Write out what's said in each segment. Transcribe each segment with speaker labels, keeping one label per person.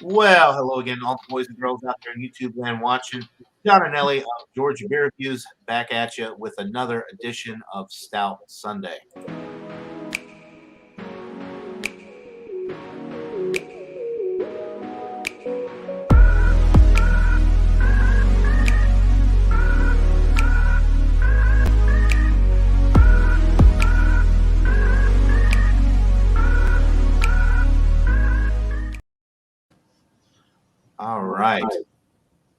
Speaker 1: Well, hello again, all the boys and girls out there in YouTube land watching. John and Ellie of Georgia Beer Reviews back at you with another edition of Stout Sunday. All right.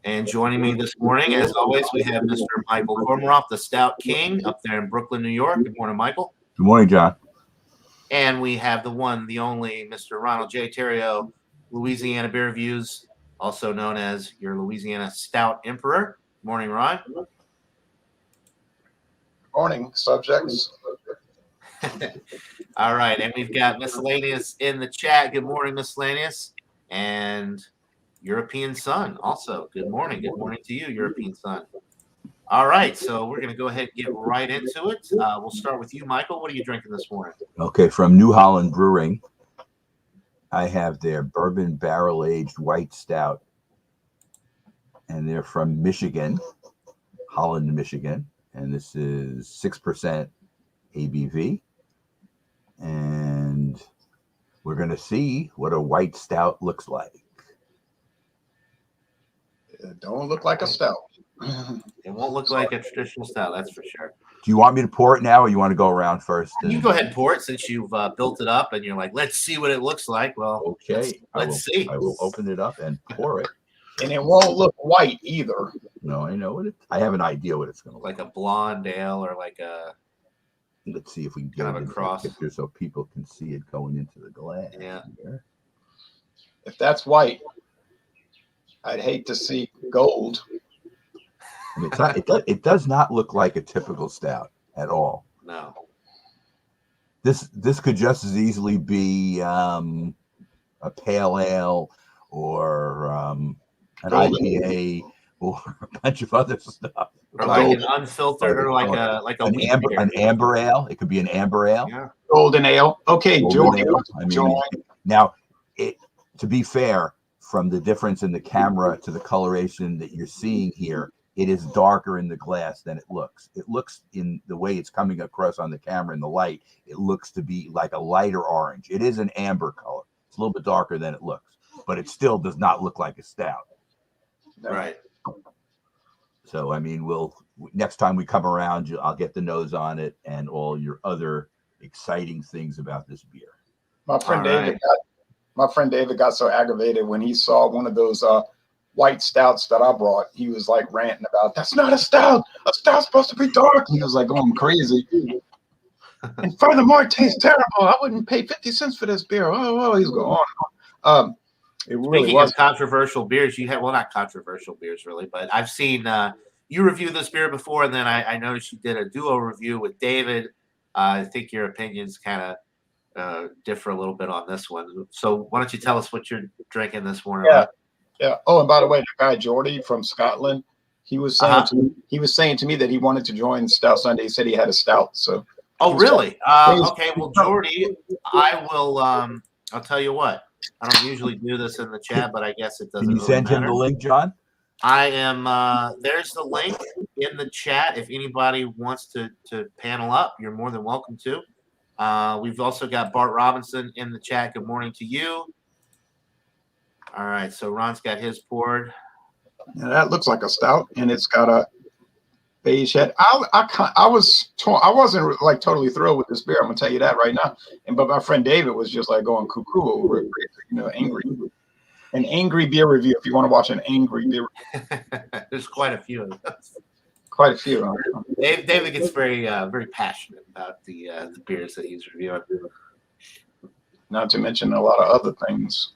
Speaker 1: And joining me this morning, as always, we have Mr. Michael Kormaroff, the Stout King, up there in Brooklyn, New York. Good morning, Michael.
Speaker 2: Good morning, John.
Speaker 1: And we have the one, the only, Mr. Ronald J. Terrio, Louisiana Beer Reviews, also known as your Louisiana Stout Emperor. Good morning, Ron.
Speaker 3: Morning, subjects.
Speaker 1: All right, and we've got Miscellaneous in the chat. Good morning, Miscellaneous. And European Sun also. Good morning. Good morning to you, European Sun. All right, so we're going to go ahead and get right into it. We'll start with you, Michael. What are you drinking this morning?
Speaker 2: Okay, from New Holland Brewing, I have their bourbon barrel-aged white stout, and they're from Michigan, Holland, Michigan, and this is 6% ABV, and we're going to see what a white stout looks like.
Speaker 3: It don't look like a stout.
Speaker 1: It won't look like a traditional stout, that's for sure.
Speaker 2: Do you want me to pour it now, or you want to go around first?
Speaker 1: You go ahead and pour it since you've built it up, and you're like, let's see what it looks like. Well,
Speaker 2: okay,
Speaker 1: let's see.
Speaker 2: I will open it up and pour it.
Speaker 3: And it won't look white either.
Speaker 2: No, I know what I have an idea what it's going to look
Speaker 1: like. Like a blonde ale or like a.
Speaker 2: Let's see if we can get it across the picture so people can see it going into the glass.
Speaker 1: Yeah.
Speaker 2: Here.
Speaker 3: If that's white, I'd hate to see gold.
Speaker 2: It does not look like a typical stout at all.
Speaker 1: No.
Speaker 2: This could just as easily be a pale ale or an IPA or a bunch of other stuff.
Speaker 1: Or like an unfiltered or like
Speaker 2: an amber ale. It could be an amber ale.
Speaker 1: Yeah.
Speaker 3: Golden ale. Okay, Jordan.
Speaker 2: Now, to be fair, from the difference in the camera to the coloration that you're seeing here, it is darker in the glass than it looks. It looks, in the way it's coming across on the camera in the light, it looks to be like a lighter orange. It is an amber color. It's a little bit darker than it looks, but it still does not look like a stout.
Speaker 1: Right.
Speaker 2: So, I mean, next time we come around, I'll get the nose on it and all your other exciting things about this beer.
Speaker 3: My friend David got so aggravated when he saw one of those white stouts that I brought. He was like ranting about, that's not a stout. A stout's supposed to be dark. He was like going crazy. And furthermore, it tastes terrible. I wouldn't pay 50 cents for this beer. Oh, he's going on. It really
Speaker 1: Speaking
Speaker 3: was
Speaker 1: of controversial beers, you have, well, not controversial beers really, but I've seen you review this beer before, and then I noticed you did a duo review with David. I think your opinions kind of differ a little bit on this one. So why don't you tell us what you're drinking this morning?
Speaker 3: Yeah. Yeah. Oh, and by the way, the guy Jordy from Scotland, he was saying to me that he wanted to join Stout Sunday. He said he had a stout. So.
Speaker 1: Oh, really? Okay. Well, Jordy, I will. I'll tell you what. I don't usually do this in the chat, but I guess it doesn't.
Speaker 2: Can you send him the link, John?
Speaker 1: I am. There's the link in the chat. If anybody wants to panel up, you're more than welcome to. We've also got Bart Robinson in the chat. Good morning to you. All right, so Ron's got his poured.
Speaker 3: Yeah, that looks like a stout, and it's got a beige head. I wasn't like totally thrilled with this beer. I'm gonna tell you that right now. But my friend David was just like going cuckoo over it, angry. An angry beer review. If you want to watch an angry beer review.
Speaker 1: There's quite a few of those.
Speaker 3: Quite a few. Huh?
Speaker 1: David gets very passionate about the beers that he's reviewing.
Speaker 3: Not to mention a lot of other things.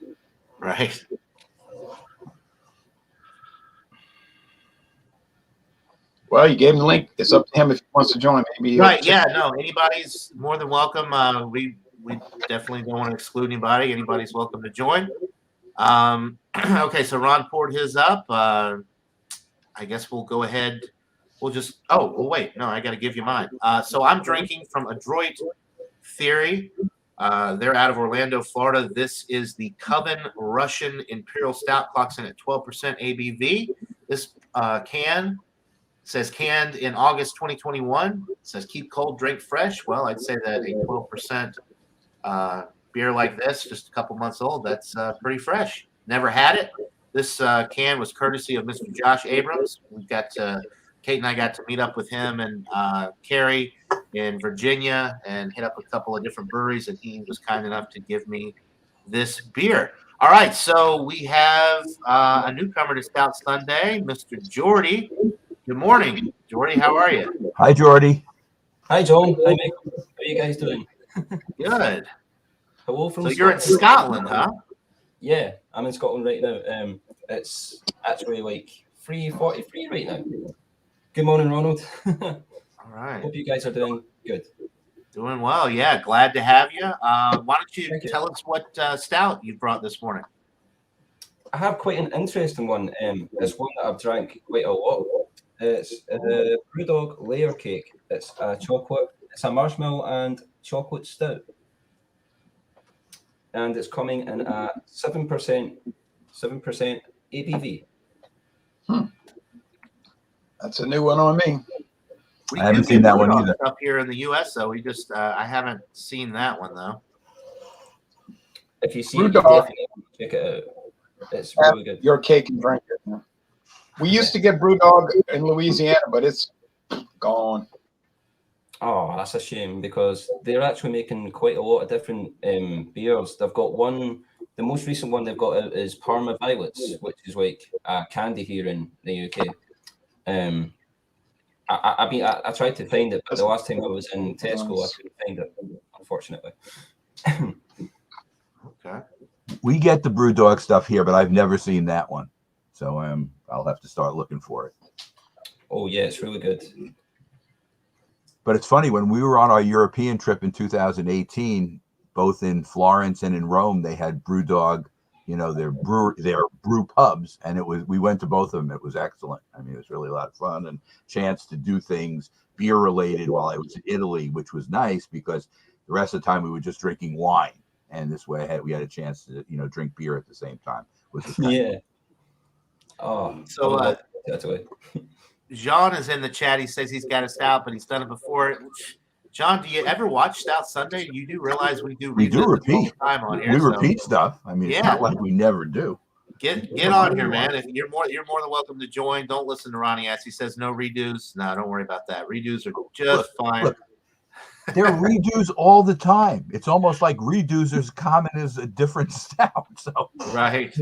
Speaker 1: Right.
Speaker 3: Well, you gave him the link. It's up to him if he wants to join. Maybe.
Speaker 1: Right. Yeah. No. Anybody's more than welcome. We definitely don't want to exclude anybody. Anybody's welcome to join. Okay. So Ron poured his up. I guess we'll go ahead. We'll just. Oh, well, wait. No, I got to give you mine. So I'm drinking from Adroit Theory. They're out of Orlando, Florida. This is the Coven Russian Imperial Stout, clocks in at 12% ABV. This can says canned in August 2021. It says keep cold, drink fresh. Well, I'd say that a 12% beer like this, just a couple months old, that's pretty fresh. Never had it. This can was courtesy of Mr. Josh Abrams. We got Kate and I got to meet up with him and Carrie in Virginia and hit up a couple of different breweries, and he was kind enough to give me this beer. All right, so we have a newcomer to Stout Sunday, Mr. Jordy. Good morning, Jordy. How are you?
Speaker 2: Hi, Jordy.
Speaker 4: Hi, John. Hi, Mike. How are you guys doing?
Speaker 1: Good.
Speaker 4: Hello from
Speaker 1: So you're in Scotland, huh?
Speaker 4: Yeah, I'm in Scotland right now. It's actually like 3:43 right now. Good morning, Ronald.
Speaker 1: All right.
Speaker 4: Hope you guys are doing good.
Speaker 1: Doing well. Yeah, glad to have you. Why don't you
Speaker 4: Thank you.
Speaker 1: tell us what stout you brought this morning?
Speaker 4: I have quite an interesting one. It's one that I've drank quite a lot. It's the Brewdog Layer Cake. It's a chocolate. It's a marshmallow and chocolate stout, and it's coming in at 7% ABV.
Speaker 3: That's a new one on me.
Speaker 1: We
Speaker 2: I haven't
Speaker 1: do
Speaker 2: seen
Speaker 1: get
Speaker 2: that one
Speaker 1: Brewdog
Speaker 2: either.
Speaker 1: Up here in the U.S., though, we just I haven't seen that one though.
Speaker 4: If you see it, you
Speaker 3: Brewdog.
Speaker 4: definitely check it out. It's really good.
Speaker 3: Your cake and drink it. We used to get Brewdog in Louisiana, but it's gone.
Speaker 4: Oh, that's a shame because they're actually making quite a lot of different beers. They've got one, the most recent one they've got out is Parma Violets, which is like a candy here in the UK. I tried to find it, but the last time I was in Tesco, I couldn't find it, unfortunately.
Speaker 1: Okay.
Speaker 2: We get the Brewdog stuff here, but I've never seen that one. So I'll have to start looking for it.
Speaker 4: Oh yeah, it's really good.
Speaker 2: But it's funny, when we were on our European trip in 2018, both in Florence and in Rome, they had Brewdog, their brew pubs, and we went to both of them. It was excellent. I mean, it was really a lot of fun and chance to do things beer related while I was in Italy, which was nice because the rest of the time we were just drinking wine, and this way we had a chance to drink beer at the same time. Which was kind of
Speaker 4: Yeah. Oh,
Speaker 1: So
Speaker 4: that's way.
Speaker 1: John is in the chat. He says he's got a stout, but he's done it before. John, do you ever watch Stout Sunday? You do realize we do
Speaker 2: repeat.
Speaker 1: all the time on here.
Speaker 2: We
Speaker 1: so
Speaker 2: repeat stuff. I mean, it's
Speaker 1: Yeah.
Speaker 2: not like we never do.
Speaker 1: Get on here, man. If you're more than welcome to join. Don't listen to Ronnie as he says no redos. No, don't worry about that. Redos are just fine.
Speaker 2: Look, there are redos all the time. It's almost like redos are as common as a different stout. So
Speaker 1: Right.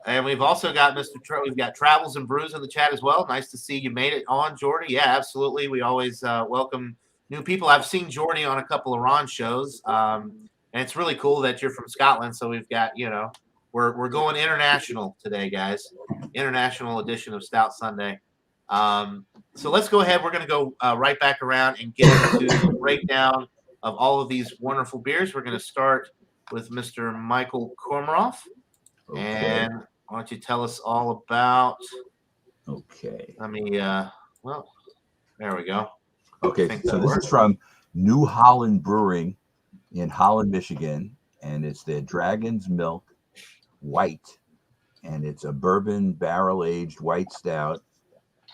Speaker 1: And we've also got we've got Travels and Brews in the chat as well. Nice to see you made it on, Jordy. Yeah, absolutely. We always welcome new people. I've seen Jordy on a couple of Ron shows, and it's really cool that you're from Scotland. So we've got, we're going international today, guys. International edition of Stout Sunday. So let's go ahead. We're going to go right back around and get into the breakdown of all of these wonderful beers. We're going to start with Mr. Michael Kormaroff.
Speaker 2: okay.
Speaker 1: And why don't you tell us all about?
Speaker 2: Okay.
Speaker 1: Let me. Well, there we go.
Speaker 2: Okay.
Speaker 1: think
Speaker 2: So
Speaker 1: that
Speaker 2: this
Speaker 1: works.
Speaker 2: is from New Holland Brewing in Holland, Michigan, and it's their Dragon's Milk White, and it's a bourbon barrel-aged white stout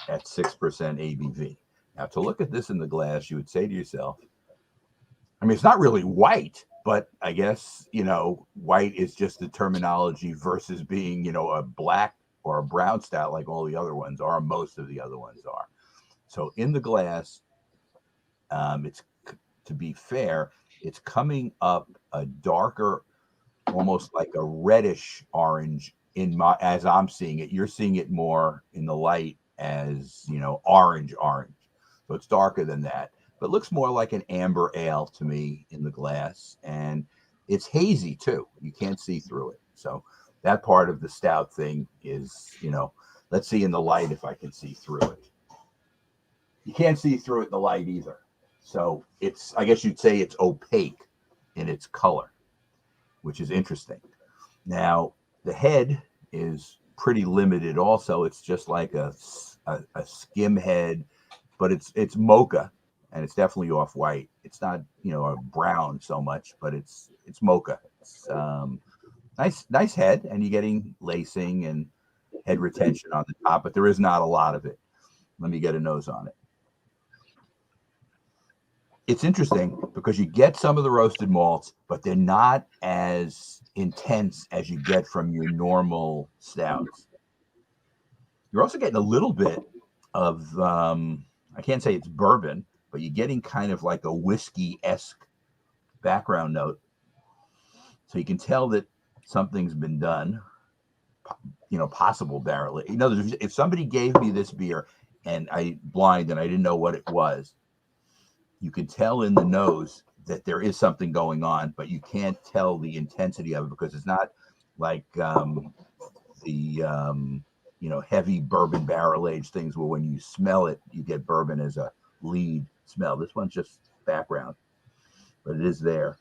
Speaker 2: at 6% ABV. Now, to look at this in the glass, you would say to yourself, I mean, it's not really white, but I guess, white is just the terminology versus being, a black or a brown stout like all the other ones are, most of the other ones are. So in the glass, it's, to be fair, it's coming up a darker, almost like a reddish orange as I'm seeing it. You're seeing it more in the light as, orange. So it's darker than that, but looks more like an amber ale to me in the glass. And it's hazy too. You can't see through it. So that part of the stout thing is, let's see in the light if I can see through it. You can't see through it in the light either. So I guess you'd say it's opaque in its color, which is interesting. Now, the head is pretty limited also. It's just like a skim head, but it's mocha, and it's definitely off white. It's not, a brown so much, but it's mocha. It's nice head, and you're getting lacing and head retention on the top, but there is not a lot of it. Let me get a nose on it. It's interesting because you get some of the roasted malts, but they're not as intense as you get from your normal stouts. You're also getting a little bit of, I can't say it's bourbon, but you're getting kind of like a whiskey-esque background note. So you can tell that something's been done, possible barrel. If somebody gave me this beer and I didn't know what it was, you can tell in the nose that there is something going on, but you can't tell the intensity of it because it's not like heavy bourbon barrel aged things where when you smell it, you get bourbon as a lead smell. This one's just background, but it is there.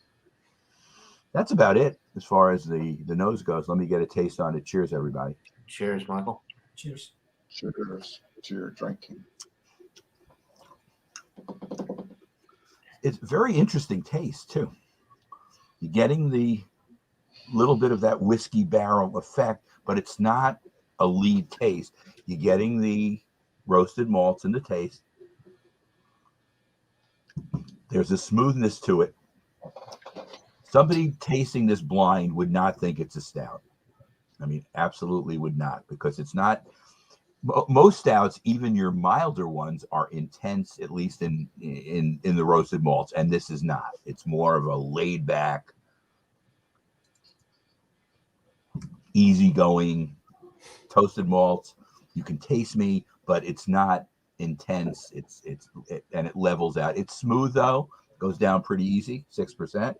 Speaker 2: That's about it as far as the nose goes. Let me get a taste on it. Cheers, everybody.
Speaker 1: Cheers, Michael.
Speaker 4: Cheers.
Speaker 3: Cheers to your drinking.
Speaker 2: It's very interesting taste too. You're getting the little bit of that whiskey barrel effect, but it's not a lead taste. You're getting the roasted malts in the taste. There's a smoothness to it. Somebody tasting this blind would not think it's a stout. I mean, absolutely would not, because it's not. Most stouts, even your milder ones, are intense, at least in the roasted malts, and this is not. It's more of a laid back, easygoing toasted malts. You can taste me, but it's not intense. And it levels out. It's smooth though, goes down pretty easy, 6%.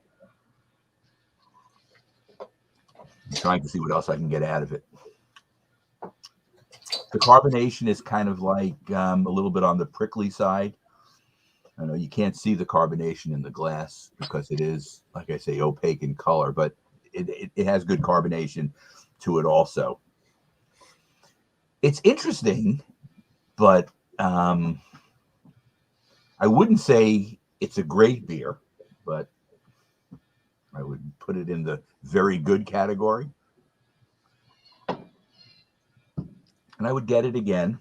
Speaker 2: I'm trying to see what else I can get out of it. The carbonation is kind of like a little bit on the prickly side. I know you can't see the carbonation in the glass because it is, like I say, opaque in color, but it has good carbonation to it also. It's interesting, but I wouldn't say it's a great beer, but I would put it in the very good category. And I would get it again.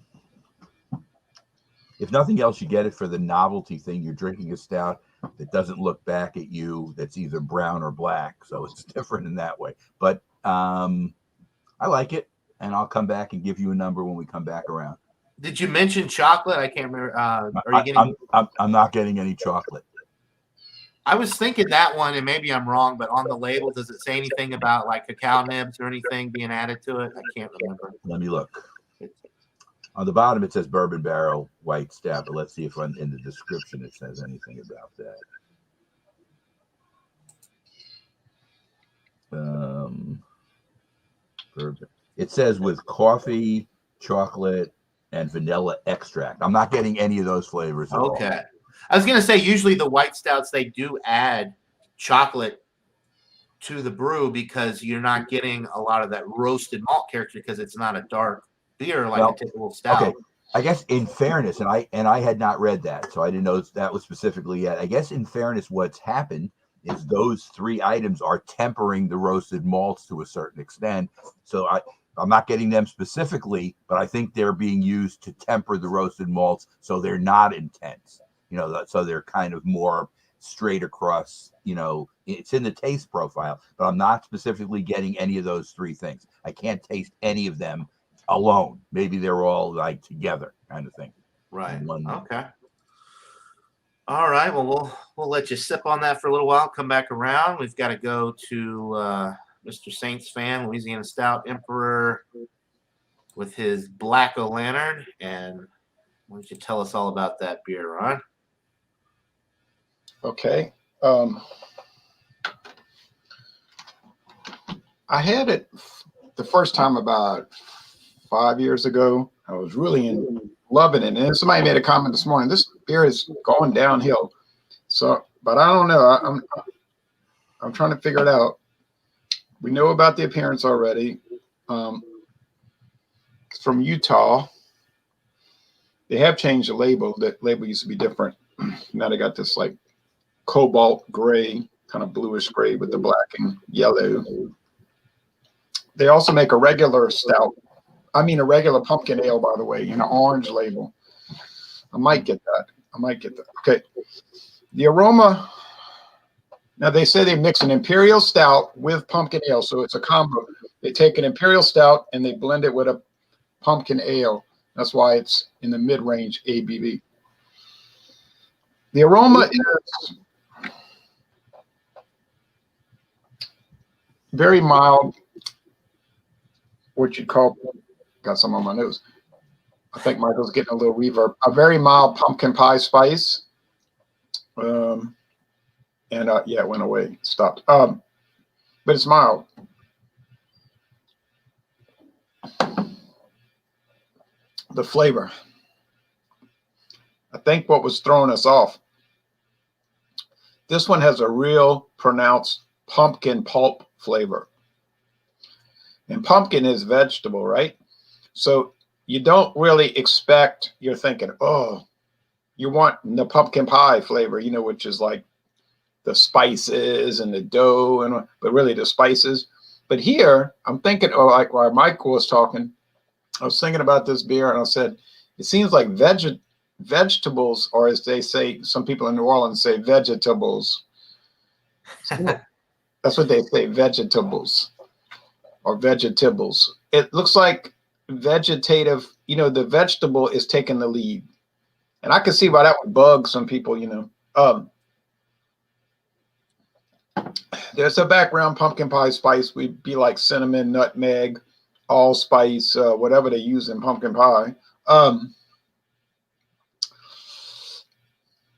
Speaker 2: If nothing else, you get it for the novelty thing. You're drinking a stout that doesn't look back at you, that's either brown or black. So it's different in that way. But I like it, and I'll come back and give you a number when we come back around.
Speaker 1: Did you mention chocolate? I can't remember. Are you getting?
Speaker 2: I'm not getting any chocolate.
Speaker 1: I was thinking that one, and maybe I'm wrong, but on the label, does it say anything about like cacao nibs or anything being added to it? I can't remember.
Speaker 2: Let me look. On the bottom, it says bourbon barrel white stout, but let's see if in the description it says anything about that. Bourbon. It says with coffee, chocolate, and vanilla extract. I'm not getting any of those flavors at all.
Speaker 1: Okay. I was going to say, usually the white stouts, they do add chocolate to the brew because you're not getting a lot of that roasted malt character because it's not a dark beer like a typical stout.
Speaker 2: Okay. I guess in fairness, and I had not read that, so I didn't know that was specifically yet. I guess in fairness, what's happened is those three items are tempering the roasted malts to a certain extent. So I'm not getting them specifically, but I think they're being used to temper the roasted malts so they're not intense. So they're kind of more straight across. It's in the taste profile, but I'm not specifically getting any of those three things. I can't taste any of them alone. Maybe they're all like together kind of thing.
Speaker 1: Right. Okay. All right. Well, we'll let you sip on that for a little while. Come back around. We've got to go to Mr. Saints fan, Louisiana Stout Emperor, with his Black O-Lantern. And why don't you tell us all about that beer, Ron?
Speaker 3: Okay. I had it the first time about 5 years ago. I was really loving it. And then somebody made a comment this morning, this beer is going downhill. So, but I don't know. I'm trying to figure it out. We know about the appearance already. It's from Utah. They have changed the label. The label used to be different. Now they got this like cobalt gray, kind of bluish gray with the black and yellow. They also make a regular stout. I mean, a regular pumpkin ale, by the way, in an orange label. I might get that. Okay. The aroma. Now they say they mix an imperial stout with pumpkin ale, so it's a combo. They take an imperial stout and they blend it with a pumpkin ale. That's why it's in the mid-range ABV. The aroma is very mild. What you call, got some on my nose. I think Michael's getting a little reverb. A very mild pumpkin pie spice. Yeah, it went away, stopped. But it's mild. The flavor. I think what was throwing us off. This one has a real pronounced pumpkin pulp flavor. And pumpkin is vegetable, right? So you don't really expect, you're thinking, oh, you want the pumpkin pie flavor, you know, which is like the spices and the dough, but really the spices. But here, I'm thinking, oh, like while Michael was talking, I was thinking about this beer, and I said, it seems like vegetables, or as they say, some people in New Orleans say vegetables. That's what they say, vegetables or vegetables. It looks like vegetative, you know, the vegetable is taking the lead. And I can see why that would bug some people, you know. There's a background pumpkin pie spice. We'd be like cinnamon, nutmeg, allspice, whatever they use in pumpkin pie.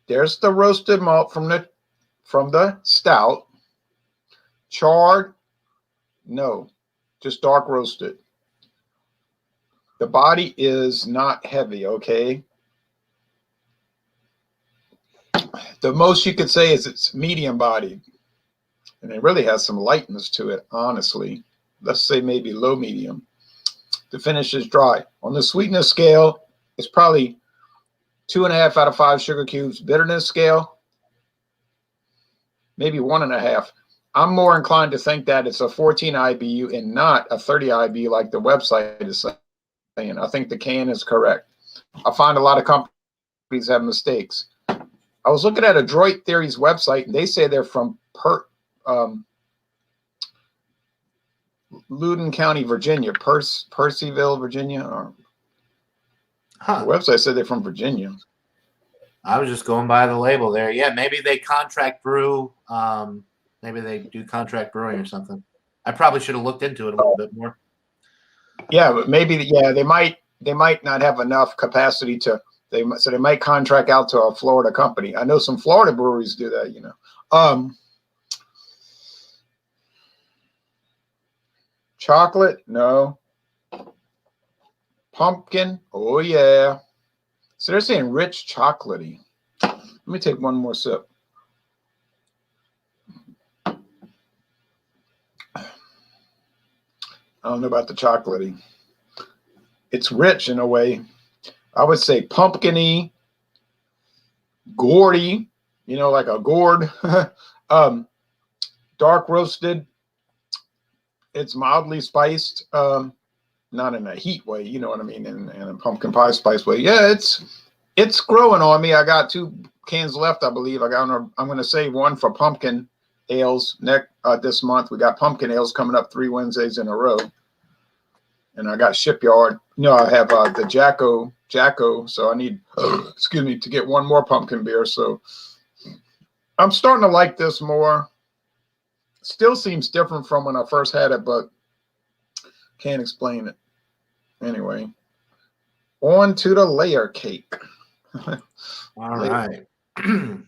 Speaker 3: There's the roasted malt from the stout. Charred? No, just dark roasted. The body is not heavy, okay? The most you could say is it's medium bodied. And it really has some lightness to it, honestly. Let's say maybe low medium. The finish is dry. On the sweetness scale, it's probably 2.5 out of 5 sugar cubes. Bitterness scale, maybe 1.5. I'm more inclined to think that it's a 14 IBU and not a 30 IBU like the website is saying. I think the can is correct. I find a lot of companies have mistakes. I was looking at Adroit Theory's website, and they say they're from Loudoun County, Virginia, Percyville, Virginia. The website said they're from Virginia.
Speaker 1: I was just going by the label there. Yeah, maybe they contract brew. Maybe they do contract brewing or something. I probably should have looked into it a little bit more.
Speaker 3: Yeah, but maybe they might not have enough capacity to. So they might contract out to a Florida company. I know some Florida breweries do that. You know. Chocolate? No. Pumpkin? Oh, yeah. So they're saying rich chocolatey. Let me take one more sip. I don't know about the chocolatey. It's rich in a way. I would say pumpkin-y, gourdy, you know, like a gourd. Dark roasted. It's mildly spiced, not in a heat way, you know what I mean, in a pumpkin pie spice way. Yeah, it's growing on me. I got 2 cans left, I believe. I'm going to save one for pumpkin ales this month. We got pumpkin ales coming up 3 Wednesdays in a row. And I got Shipyard. You know, I have the Jacko. So I need, excuse me, to get one more pumpkin beer. So I'm starting to like this more. Still seems different from when I first had it, but can't explain it. Anyway, on to the layer cake.
Speaker 1: All right. Let's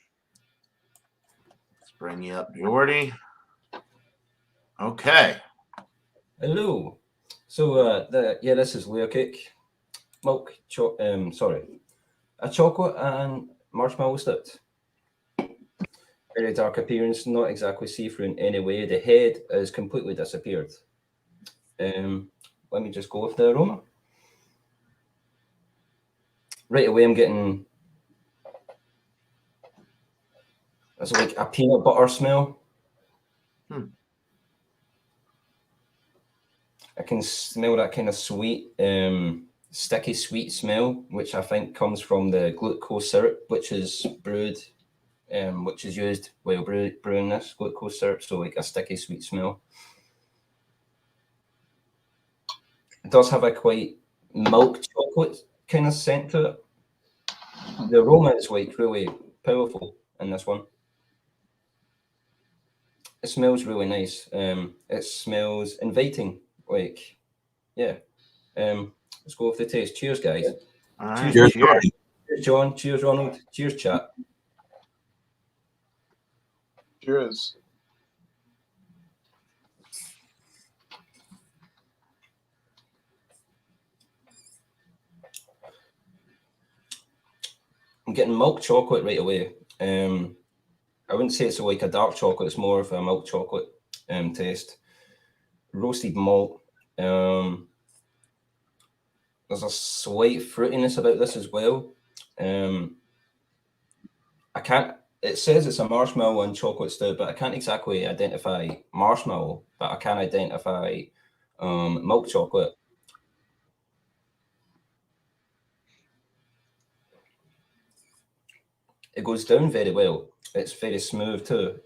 Speaker 1: bring you up, Jordy. Okay.
Speaker 4: Hello. So this is layer cake, milk, a chocolate and marshmallow stout. Very dark appearance, not exactly see-through in any way. The head has completely disappeared. Let me just go with the aroma. Right away, I'm getting There's like a peanut butter smell. I can smell that kind of sweet, sticky sweet smell, which I think comes from the glucose syrup, which is brewed, which is used while brewing this glucose syrup. So like a sticky sweet smell. It does have a quite milk chocolate kind of scent to it. The aroma is like really powerful in this one. It smells really nice. It smells inviting. Like, yeah. Let's go with the taste. Cheers, guys.
Speaker 1: All right.
Speaker 2: Cheers,
Speaker 1: Cheers.
Speaker 2: Jordy.
Speaker 4: Cheers, John. Cheers, Ronald. Cheers, chat.
Speaker 3: Cheers.
Speaker 4: I'm getting milk chocolate right away. I wouldn't say it's like a dark chocolate. It's more of a milk chocolate taste. Roasted malt. There's a slight fruitiness about this as well. I can't. It says it's a marshmallow and chocolate stout, but I can't exactly identify marshmallow. But I can identify milk chocolate. It goes down very well. It's very smooth too.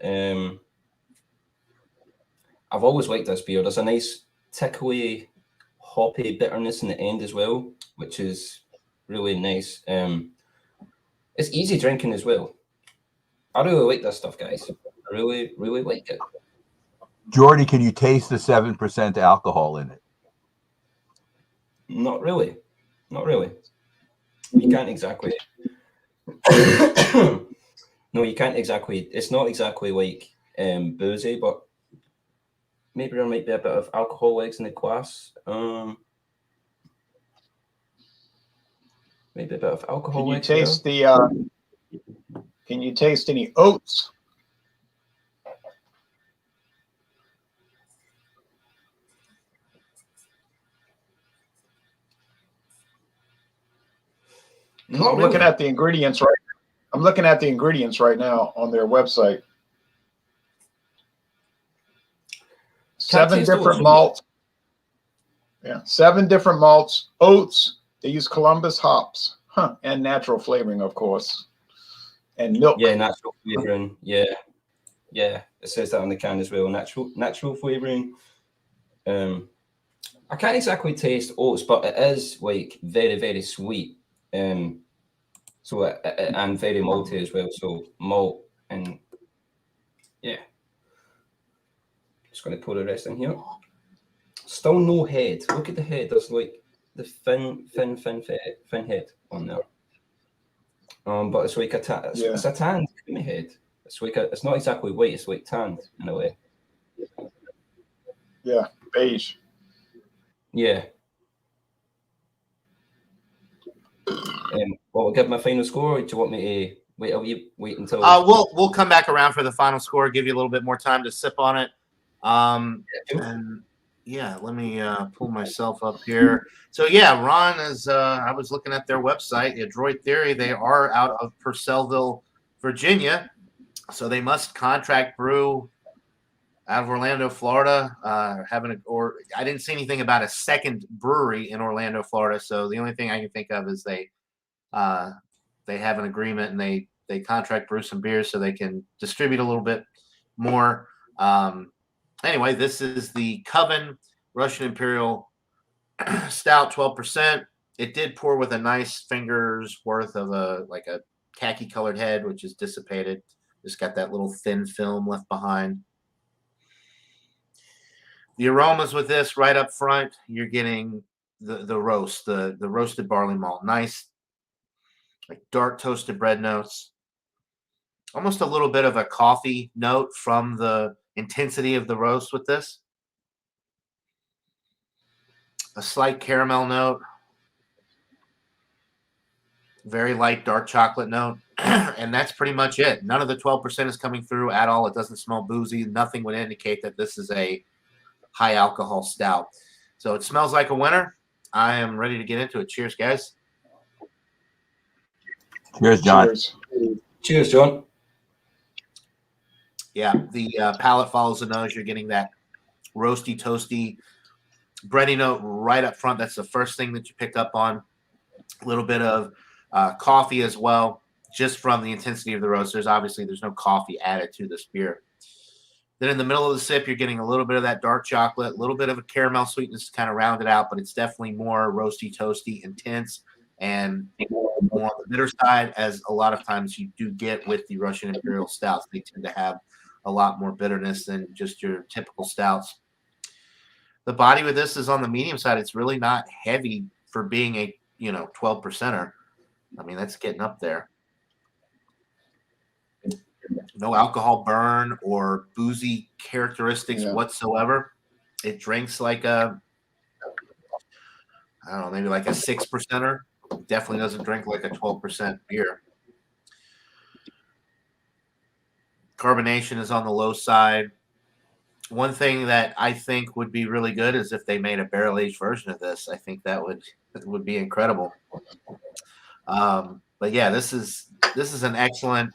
Speaker 4: I've always liked this beer. There's a nice tickly, hoppy bitterness in the end as well, which is really nice. It's easy drinking as well. I really like this stuff, guys. I really, really like it.
Speaker 2: Jordy, can you taste the 7% alcohol in it?
Speaker 4: Not really. Not really. You can't exactly. No, you can't exactly. It's not exactly like boozy, but maybe there might be a bit of alcohol legs in the glass. Maybe a bit of alcohol
Speaker 3: Can you
Speaker 4: legs
Speaker 3: taste
Speaker 4: there.
Speaker 3: Can you taste any oats?
Speaker 4: Not
Speaker 3: I'm
Speaker 4: really.
Speaker 3: looking at the ingredients right. I'm looking at the ingredients right now on their website. Seven
Speaker 4: taste
Speaker 3: different
Speaker 4: oats.
Speaker 3: malts. Yeah, 7 different malts. Oats. They use Columbus hops, and natural flavoring, of course, and milk.
Speaker 4: Yeah, natural flavoring. Yeah, yeah. It says that on the can as well. Natural flavoring. I can't exactly taste oats, but it is like very, very sweet. So and very malty as well. So malt and yeah. Just going to pour the rest in here. Still no head. Look at the head. There's like the thin head on there. But it's like it's a tanned creamy head. It's like it's not exactly white. It's like tanned in a way.
Speaker 3: Yeah, beige.
Speaker 4: Yeah. Well, we'll give my final score. Or do you want me to wait until?
Speaker 1: We'll come back around for the final score. Give you a little bit more time to sip on it. And yeah, let me pull myself up here. So yeah, Ron is. I was looking at their website, Adroit Theory. They are out of Purcellville, Virginia, so they must contract brew out of Orlando, Florida. I didn't see anything about a second brewery in Orlando, Florida. So the only thing I can think of is they have an agreement and they contract brew some beers so they can distribute a little bit more. Anyway, this is the Coven Russian Imperial Stout, 12%. It did pour with a nice finger's worth of a khaki colored head, which is dissipated. Just got that little thin film left behind. The aromas with this right up front, you're getting the roast, the roasted barley malt, nice, like dark toasted bread notes. Almost a little bit of a coffee note from the intensity of the roast with this. A slight caramel note. Very light dark chocolate note. And that's pretty much it. None of the 12% is coming through at all. It doesn't smell boozy. Nothing would indicate that this is a high alcohol stout. So it smells like a winner. I am ready to get into it. Cheers, guys.
Speaker 2: Cheers, John.
Speaker 3: Cheers.
Speaker 4: Cheers, John.
Speaker 1: Yeah, the palate follows the nose. You're getting that roasty, toasty, bready note right up front. That's the first thing that you pick up on. A little bit of coffee as well, just from the intensity of the roast. There's no coffee added to this beer. Then in the middle of the sip, you're getting a little bit of that dark chocolate, a little bit of a caramel sweetness to kind of round it out, but it's definitely more roasty, toasty, intense, and more on the bitter side, as a lot of times you do get with the Russian Imperial Stouts. They tend to have a lot more bitterness than just your typical stouts. The body with this is on the medium side. It's really not heavy for being a 12%er. I mean, that's getting up there. No alcohol burn or boozy characteristics whatsoever. It drinks like I don't know, maybe like a 6%er. Definitely doesn't drink like a 12% beer. Carbonation is on the low side. One thing that I think would be really good is if they made a barrel-aged version of this. I think that would be incredible. But yeah, this is an excellent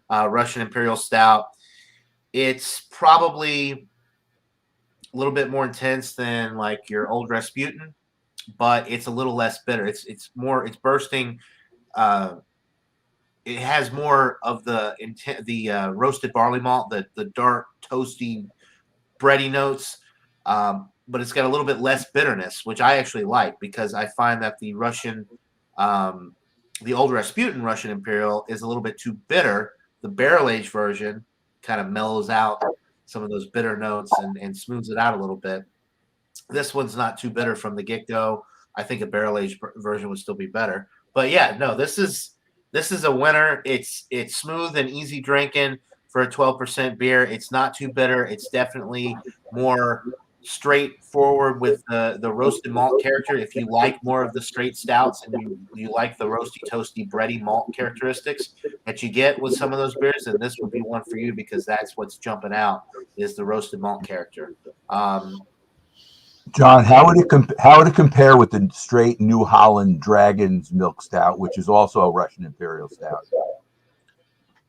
Speaker 1: Russian Imperial Stout. It's probably a little bit more intense than like your old Rasputin, but it's a little less bitter. It's bursting. It has more of the roasted barley malt, the dark, toasty, bready notes, but it's got a little bit less bitterness, which I actually like, because I find that the old Rasputin Russian Imperial is a little bit too bitter. The barrel-aged version kind of mellows out some of those bitter notes and smooths it out a little bit. This one's not too bitter from the get-go. I think a barrel-aged version would still be better. But yeah, no, this is a winner. It's smooth and easy drinking for a 12% beer. It's not too bitter. It's definitely more straightforward with the roasted malt character. If you like more of the straight stouts and you like the roasty, toasty, bready malt characteristics that you get with some of those beers, then this would be one for you, because that's what's jumping out, is the roasted malt character.
Speaker 2: John, how would it compare with the straight New Holland Dragon's Milk Stout, which is also a Russian Imperial Stout?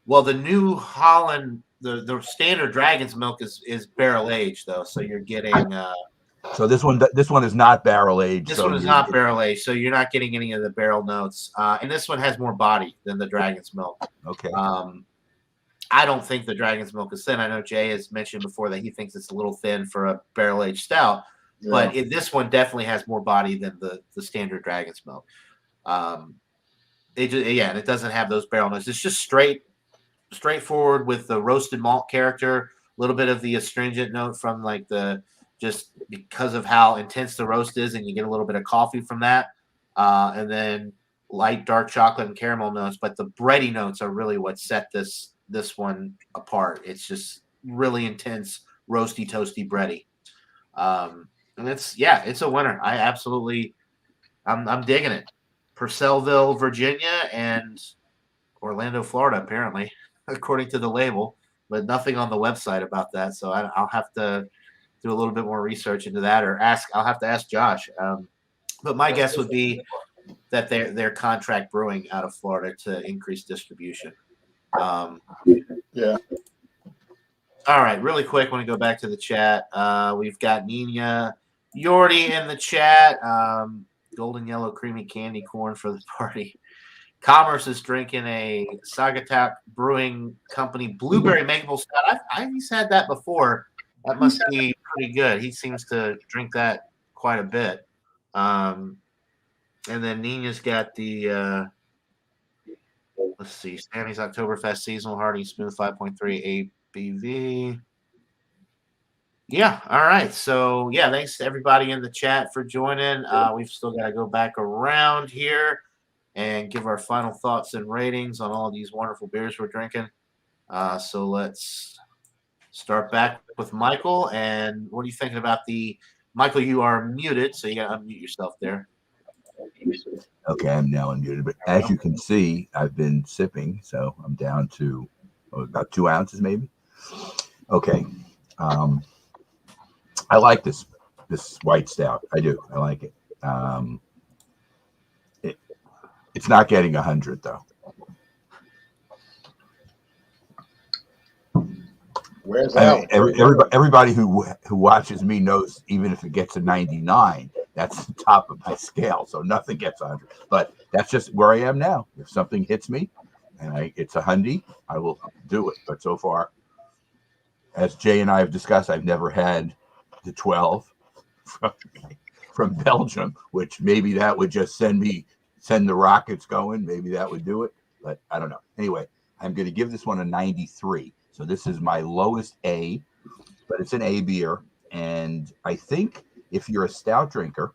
Speaker 1: Well, the New Holland, the standard Dragon's Milk is barrel aged though, so you're getting.
Speaker 2: So this one is not barrel aged.
Speaker 1: This one is not barrel aged, so you're not getting any of the barrel notes. And this one has more body than the Dragon's Milk.
Speaker 2: Okay.
Speaker 1: I don't think the Dragon's Milk is thin. I know Jay has mentioned before that he thinks it's a little thin for a barrel aged stout. Yeah. But this one definitely has more body than the standard Dragon's Milk. It doesn't have those barrel notes. It's just straightforward with the roasted malt character, a little bit of the astringent note from like just because of how intense the roast is, and you get a little bit of coffee from that, and then light dark chocolate and caramel notes. But the bready notes are really what set this one apart. It's just really intense, roasty, toasty, bready. And it's a winner. I'm digging it. Purcellville, Virginia, and Orlando, Florida, apparently, according to the label, but nothing on the website about that. So I'll have to do a little bit more research into that, or I'll have to ask Josh. But my guess would be that they're contract brewing out of Florida to increase distribution.
Speaker 3: Yeah.
Speaker 1: All right, really quick, I want to go back to the chat. We've got Nina Yordi in the chat. Golden yellow creamy candy corn for the party. Commerce is drinking a Sagatuck Brewing Company blueberry maple stout. He's had that before. That must be pretty good. He seems to drink that quite a bit. And then Nina's got the let's see, Sammy's Oktoberfest Seasonal Hardy Smooth 5.3 ABV. Yeah, all right. So, yeah, thanks to everybody in the chat for joining. We've still got to go back around here and give our final thoughts and ratings on all these wonderful beers we're drinking. So let's start back with Michael. And what are you thinking about Michael, you are muted, so you got to unmute yourself there.
Speaker 2: Okay, I'm now unmuted. But as you can see, I've been sipping, so I'm down to about 2 ounces maybe. Okay. I like this white stout. I do. I like it. It's not getting 100 though.
Speaker 3: Where's
Speaker 2: I
Speaker 3: that?
Speaker 2: mean, everybody who watches me knows even if it gets a 99, that's the top of my scale. So nothing gets 100. But that's just where I am now. If something hits me and it's a hundy, I will do it. But so far, as Jay and I have discussed, I've never had the 12 from Belgium, which maybe that would just send the rockets going. Maybe that would do it. But I don't know. Anyway, I'm going to give this one a 93. So this is my lowest A, but it's an A beer. And I think if you're a stout drinker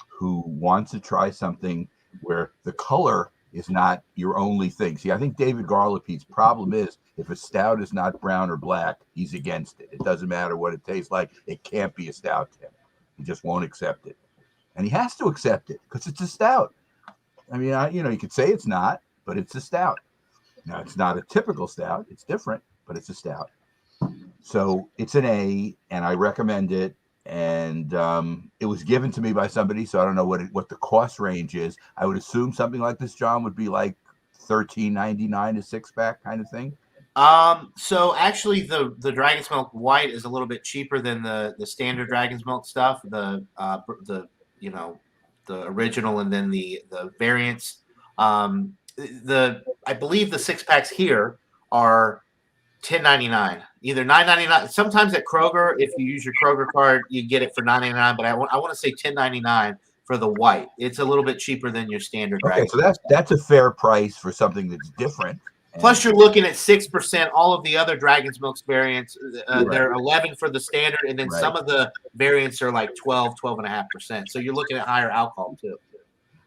Speaker 2: who wants to try something where the color is not your only thing. See, I think David Garlipe's problem is if a stout is not brown or black, he's against it. It doesn't matter what it tastes like. It can't be a stout to him. He just won't accept it. And he has to accept it because it's a stout. I mean, you could say it's not, but it's a stout. Now, it's not a typical stout. It's different, but it's a stout. So it's an A, and I recommend it. And it was given to me by somebody, so I don't know what the cost range is. I would assume something like this, John, would be like $13.99 a 6-pack kind of thing.
Speaker 1: So actually, the Dragon's Milk White is a little bit cheaper than the standard Dragon's Milk stuff. The original and then the variants. I believe the 6-packs here are $10.99, either $9.99. Sometimes at Kroger, if you use your Kroger card, you get it for $9.99. But I want to say $10.99 for the white. It's a little bit cheaper than your standard.
Speaker 2: Okay, so that's a fair price for something that's different.
Speaker 1: Plus, you're looking at 6%. All of the other Dragon's Milk variants,
Speaker 2: Right.
Speaker 1: They're 11 for the standard, and then
Speaker 2: Right.
Speaker 1: some of the variants are like 12.5%. So you're looking at higher alcohol too.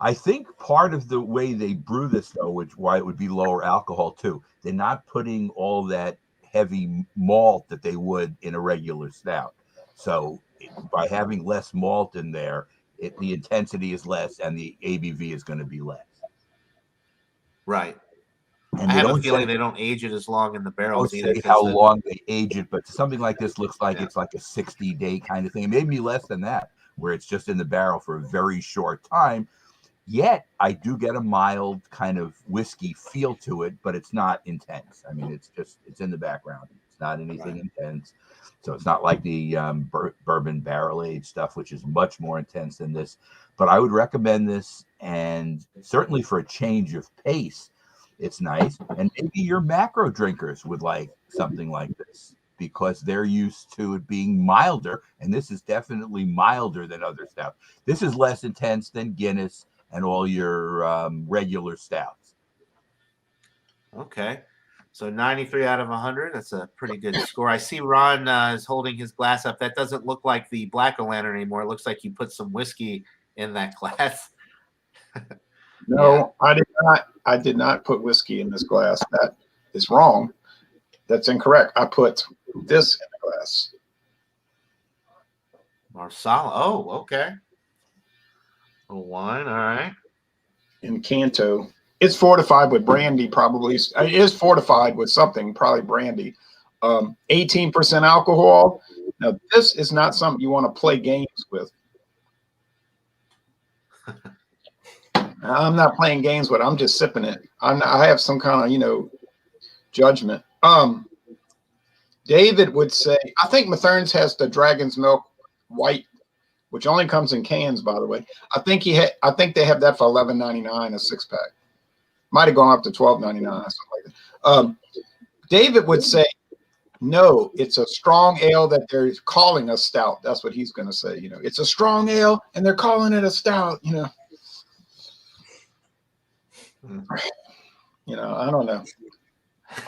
Speaker 2: I think part of the way they brew this, though, why it would be lower alcohol too, they're not putting all that heavy malt that they would in a regular stout. So by having less malt in there, the intensity is less and the ABV is going to be less.
Speaker 1: Right.
Speaker 2: And
Speaker 1: I have a feeling they don't age it as long in the barrels
Speaker 2: don't
Speaker 1: either.
Speaker 2: say how long they age it, but something like this looks like it's like a 60-day kind of thing, maybe less than that, where it's just in the barrel for a very short time. Yet I do get a mild kind of whiskey feel to it, but it's not intense. I mean, it's in the background. It's not anything intense. So it's not like the bourbon barrel aged stuff, which is much more intense than this. But I would recommend this, and certainly for a change of pace, it's nice. And maybe your macro drinkers would like something like this because they're used to it being milder, and this is definitely milder than other stuff. This is less intense than Guinness and all your regular stouts.
Speaker 1: Okay. So 93 out of 100. That's a pretty good score. I see Ron is holding his glass up. That doesn't look like the Black O-Lantern anymore. It looks like you put some whiskey in that glass.
Speaker 3: No, I did not. I did not put whiskey in this glass. That is wrong. That's incorrect. I put this in the glass.
Speaker 1: Marsala. Oh, okay. A wine. All right.
Speaker 3: In Canto. It's fortified with brandy, probably. It is fortified with something, probably brandy. 18% alcohol. Now, this is not something you want to play games with. I'm not playing games with it. I'm just sipping it. I have some kind of, judgment. David would say, I think Mathern's has the Dragon's Milk White, which only comes in cans, by the way. I think they have that for $11.99 a 6-pack. Might have gone up to $12.99 or something like that. David would say, no, it's a strong ale that they're calling a stout. That's what he's going to say. It's a strong ale and they're calling it a stout. I don't know.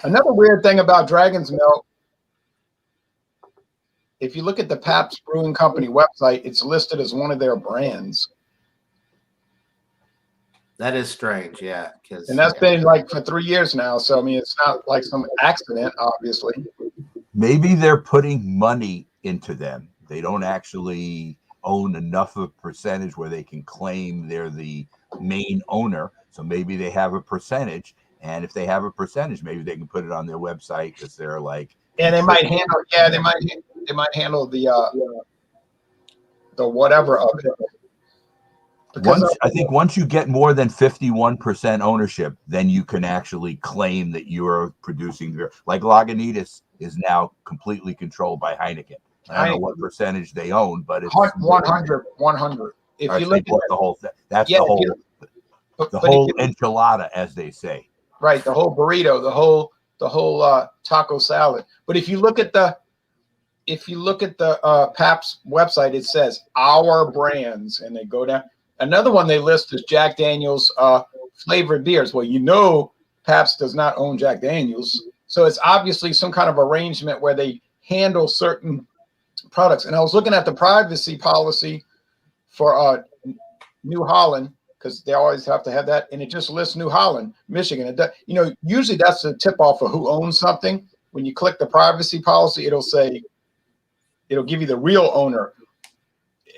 Speaker 3: Another weird thing about Dragon's Milk, if you look at the Pabst Brewing Company website, it's listed as one of their brands.
Speaker 1: That is strange, yeah.
Speaker 3: And that's been like for 3 years now. So, I mean, it's not like some accident, obviously.
Speaker 2: Maybe they're putting money into them. They don't actually own enough of a percentage where they can claim they're the main owner. So maybe they have a percentage. And if they have a percentage, maybe they can put it on their website because they're like.
Speaker 3: And they might handle, they might handle the whatever of it.
Speaker 2: I think once you get more than 51% ownership, then you can actually claim that you are producing beer. Like Lagunitas is now completely controlled by Heineken. I don't know what percentage they own, but it's
Speaker 3: 100. If
Speaker 2: Or
Speaker 3: you
Speaker 2: they
Speaker 3: look
Speaker 2: bought
Speaker 3: at
Speaker 2: the whole thing. That's
Speaker 3: Yeah,
Speaker 2: the
Speaker 3: if
Speaker 2: whole
Speaker 3: you- but if
Speaker 2: whole
Speaker 3: you-
Speaker 2: enchilada, as they say.
Speaker 3: right, the whole burrito, the whole taco salad. But if you look at the Pabst website, it says our brands, and they go down. Another one they list is Jack Daniel's flavored beers. Well, you know, Pabst does not own Jack Daniel's, so it's obviously some kind of arrangement where they handle certain products. And I was looking at the privacy policy for New Holland, because they always have to have that, and it just lists New Holland, Michigan. It does, usually that's the tip off of who owns something. When you click the privacy policy, it'll give you the real owner.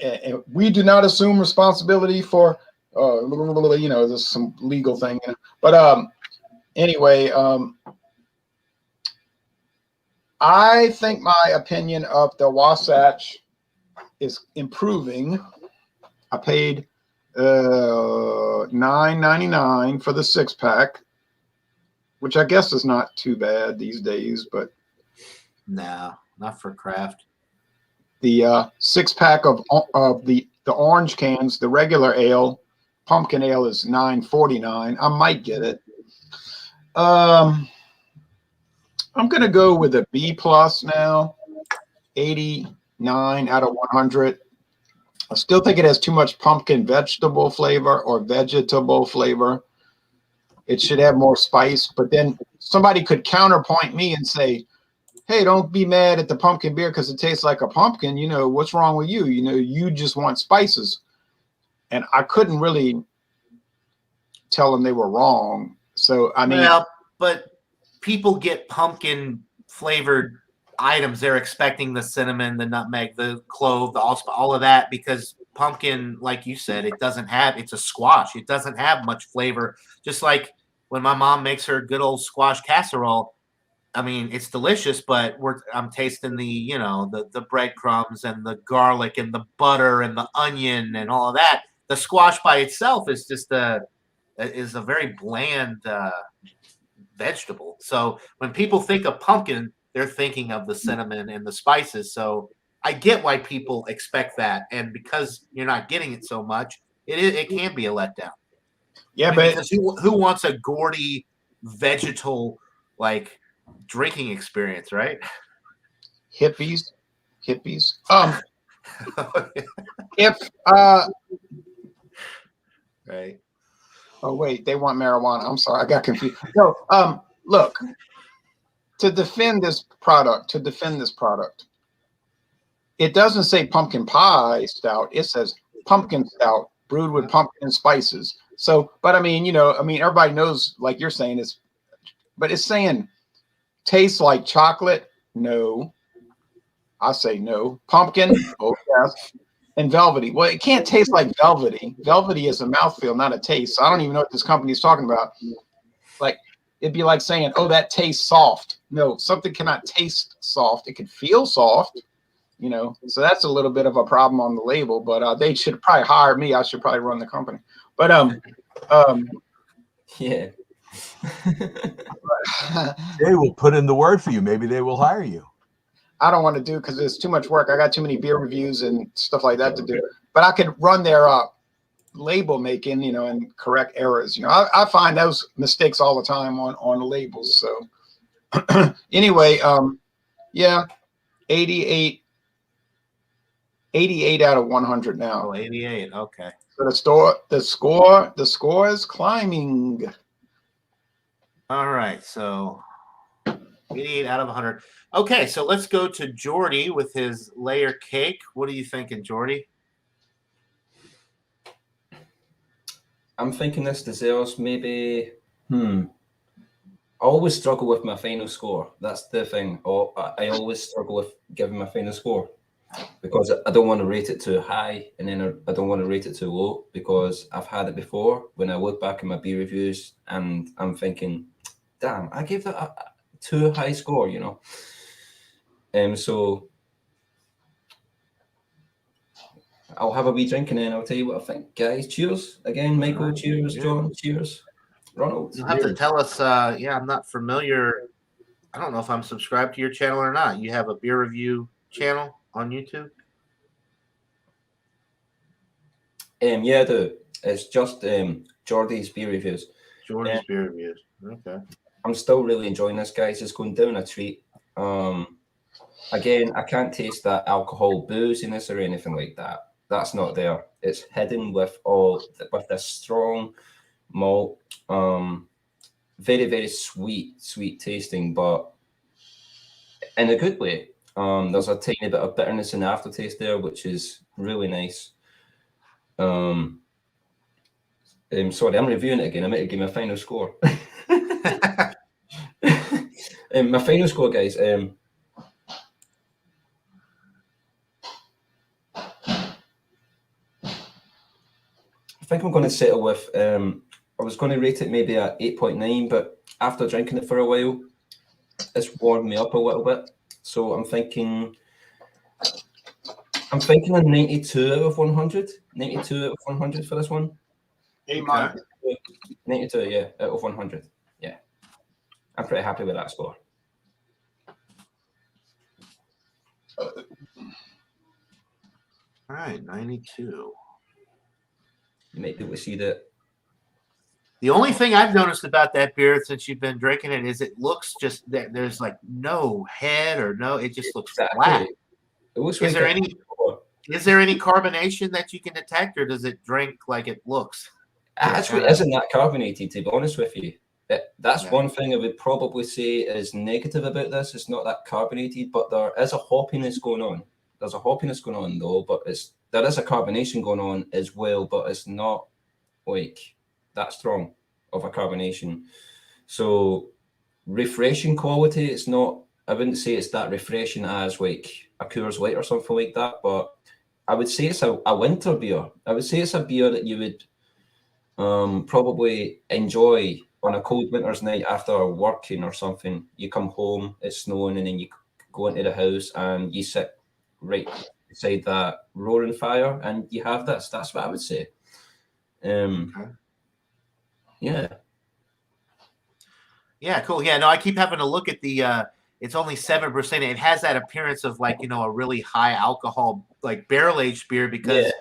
Speaker 3: And we do not assume responsibility for, there's some legal thing. But anyway, I think my opinion of the Wasatch is improving. I paid $9.99 for the 6-pack, which I guess is not too bad these days, but
Speaker 1: No, not for craft.
Speaker 3: the 6-pack of the orange cans, the regular ale, pumpkin ale, is $9.49. I might get it. I'm gonna go with a B plus now, 89 out of 100. I still think it has too much pumpkin vegetable flavor. It should have more spice, but then somebody could counterpoint me and say, hey, don't be mad at the pumpkin beer because it tastes like a pumpkin. What's wrong with you? You just want spices. And I couldn't really tell them they were wrong. So, I mean.
Speaker 1: Well, but people get pumpkin flavored items. They're expecting the cinnamon, the nutmeg, the clove, the allspice, all of that, because pumpkin, like you said, it's a squash. It doesn't have much flavor. Just like when my mom makes her good old squash casserole, I mean, it's delicious, but I'm tasting the breadcrumbs and the garlic and the butter and the onion and all of that. The squash by itself is just a very bland vegetable. So when people think of pumpkin, they're thinking of the cinnamon and the spices. So I get why people expect that, and because you're not getting it so much, it can be a letdown.
Speaker 3: Yeah,
Speaker 1: because who wants a gaudy vegetal like drinking experience, right?
Speaker 3: Hippies. If
Speaker 1: right.
Speaker 3: Oh wait, they want marijuana. I'm sorry, I got confused. No, look, to defend this product, it doesn't say pumpkin pie stout. It says pumpkin stout brewed with pumpkin spices. So, but I mean, everybody knows, like you're saying, but it's saying tastes like chocolate. No, I say no. Pumpkin, oh yes. And velvety. Well, it can't taste like velvety. Velvety is a mouthfeel, not a taste. So I don't even know what this company is talking about. Like, it'd be like saying, oh, that tastes soft. No, something cannot taste soft. It can feel soft, So that's a little bit of a problem on the label, but they should probably hire me. I should probably run the company. But
Speaker 4: yeah.
Speaker 2: They will put in the word for you. Maybe they will hire you.
Speaker 3: I don't want to do because it's too much work. I got too many beer reviews and stuff like that to do. But I could run their label making, and correct errors. I find those mistakes all the time on the labels. So anyway, yeah, 88 out of 100 now.
Speaker 1: Oh, 88. Okay.
Speaker 3: So the score is climbing.
Speaker 1: All right. So 88 out of 100. Okay, so let's go to Jordy with his layer cake. What are you thinking, Jordy?
Speaker 4: I'm thinking this deserves maybe. I always struggle with my final score. That's the thing. I always struggle with giving my final score because I don't want to rate it too high, and then I don't want to rate it too low because I've had it before when I look back at my beer reviews and I'm thinking, damn, I gave that a too high score, So I'll have a wee drink and then I'll tell you what I think, guys. Cheers again, Michael.
Speaker 1: Right.
Speaker 4: Cheers, John. Cheers, Ronald.
Speaker 1: You'll have to tell us. I'm not familiar. I don't know if I'm subscribed to your channel or not. You have a beer review channel on YouTube?
Speaker 4: Yeah, I do. It's just Geordie's beer reviews.
Speaker 1: Jordan's beer reviews. Okay.
Speaker 4: I'm still really enjoying this, guys. It's going down a treat. Again, I can't taste that alcohol booziness or anything like that. That's not there. It's hidden with this strong malt, very, very sweet tasting, but in a good way. There's a tiny bit of bitterness in the aftertaste there, which is really nice. Sorry, I'm reviewing it again. I might give my final score. My final score, guys. I think I'm going to settle with. I was going to rate it maybe at 8.9, but after drinking it for a while, it's warmed me up a little bit. So I'm thinking a 92 out of 100. 92 out of 100 for this one.
Speaker 3: A-.
Speaker 4: 92, yeah, out of 100. Yeah, I'm pretty happy with that score.
Speaker 1: All right, 92.
Speaker 4: You might be able to see that.
Speaker 1: The only thing I've noticed about that beer since you've been drinking it is it looks just there's like no head or no, it just looks flat.
Speaker 4: It looks
Speaker 1: Is there any carbonation that you can detect, or does it drink like it looks?
Speaker 4: Actually, isn't that carbonated, to be honest with you? That's one thing I would probably say is negative about this. It's not that carbonated, but there is a hoppiness going on. There's a hoppiness going on though, but there is a carbonation going on as well, but it's not like that strong of a carbonation. So refreshing quality, it's not, I wouldn't say it's that refreshing as like a Coors Light or something like that, but I would say it's a winter beer. I would say it's a beer that you would probably enjoy on a cold winter's night after working or something. You come home, it's snowing, and then you go into the house and you sit right beside that roaring fire and you have this. That's what I would say. Yeah.
Speaker 1: Yeah, cool. Yeah, no, I keep having to look at the it's only 7%. It has that appearance of like, a really high alcohol, like barrel-aged beer because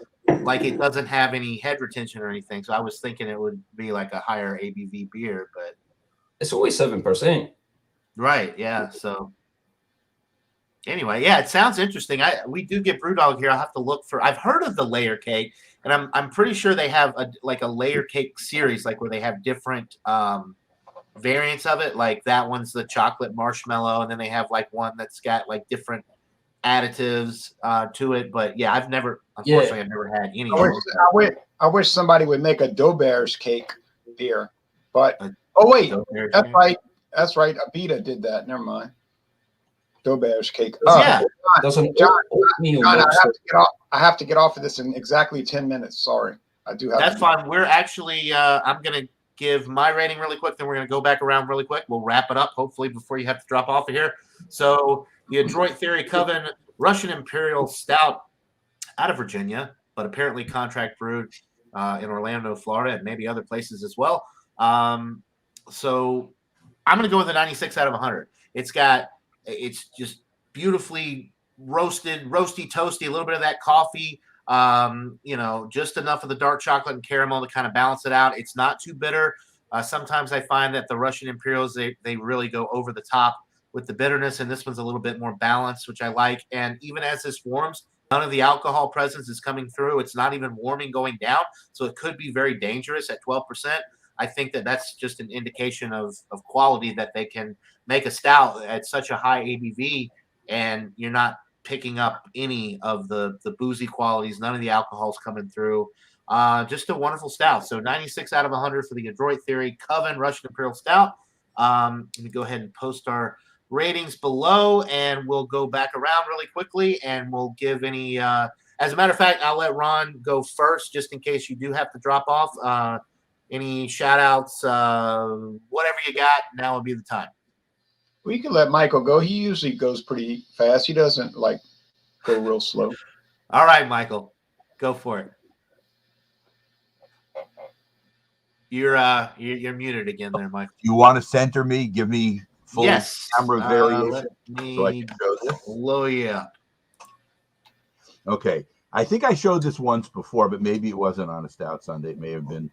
Speaker 1: like it doesn't have any head retention or anything. So I was thinking it would be like a higher ABV beer, but
Speaker 4: it's always 7%.
Speaker 1: Right, yeah. So anyway, yeah, it sounds interesting. We do get Brewdog here. I'll have to look for. I've heard of the layer cake, and I'm pretty sure they have a layer cake series, like where they have different variants of it. Like that one's the chocolate marshmallow, and then they have like one that's got like different additives to it. But yeah, I've never had any.
Speaker 3: I wish somebody would make a Dough Bears cake beer, but wait, that's right. That's right. Abita did that. Never mind. Dough Bears cake.
Speaker 1: Yeah.
Speaker 3: John, I have to get off of this in exactly 10 minutes. Sorry. I do have
Speaker 1: That's fine. We're actually I'm gonna give my rating really quick, then we're gonna go back around really quick. We'll wrap it up, hopefully, before you have to drop off of here. So the Adroit Theory Coven Russian Imperial Stout out of Virginia, but apparently contract brewed in Orlando, Florida, and maybe other places as well. So I'm going to go with a 96 out of 100. It's just beautifully roasted, roasty, toasty, a little bit of that coffee, just enough of the dark chocolate and caramel to kind of balance it out. It's not too bitter. Sometimes I find that the Russian Imperials, they really go over the top with the bitterness, and this one's a little bit more balanced, which I like. And even as this warms, none of the alcohol presence is coming through. It's not even warming going down, so it could be very dangerous at 12%. I think that that's just an indication of quality, that they can make a stout at such a high ABV and you're not picking up any of the boozy qualities. None of the alcohol's coming through. Just a wonderful stout. So 96 out of 100 for the Adroit Theory Coven Russian Imperial Stout. Let me go ahead and post our ratings below, and we'll go back around really quickly, and we'll give any as a matter of fact, I'll let Ron go first just in case you do have to drop off. Any shout outs, whatever you got, now would be the time.
Speaker 3: We can let Michael go. He usually goes pretty fast. He doesn't like go real slow.
Speaker 1: All right, Michael, go for it. You're muted again there, Michael.
Speaker 2: You want to center me? Give me full
Speaker 1: Yes.
Speaker 2: camera variation
Speaker 1: Let
Speaker 2: so I
Speaker 1: me
Speaker 2: can show this?
Speaker 1: blow you up.
Speaker 2: Okay. I think I showed this once before, but maybe it wasn't on a Stout Sunday. It may have been.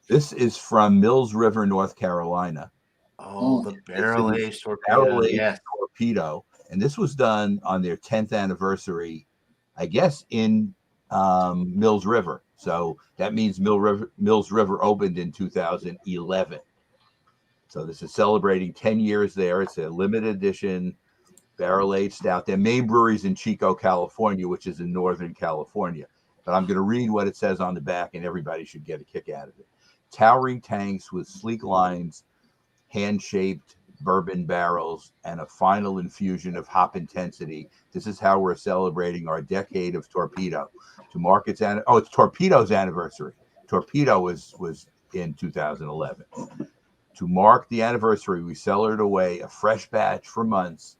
Speaker 2: This is from Mills River, North Carolina.
Speaker 1: Oh, the barrel aged torpedo.
Speaker 2: Barrel aged
Speaker 1: Yes.
Speaker 2: torpedo. And this was done on their 10th anniversary, I guess, in Mills River. So that means Mills River opened in 2011. So this is celebrating 10 years there. It's a limited edition barrel aged stout. Their main brewery's in Chico, California, which is in Northern California. But I'm going to read what it says on the back, and everybody should get a kick out of it. Towering tanks with sleek lines, hand-shaped bourbon barrels, and a final infusion of hop intensity. This is how we're celebrating our decade of Torpedo. To mark its it's Torpedo's anniversary. Torpedo was in 2011. To mark the anniversary, we cellared away a fresh batch for months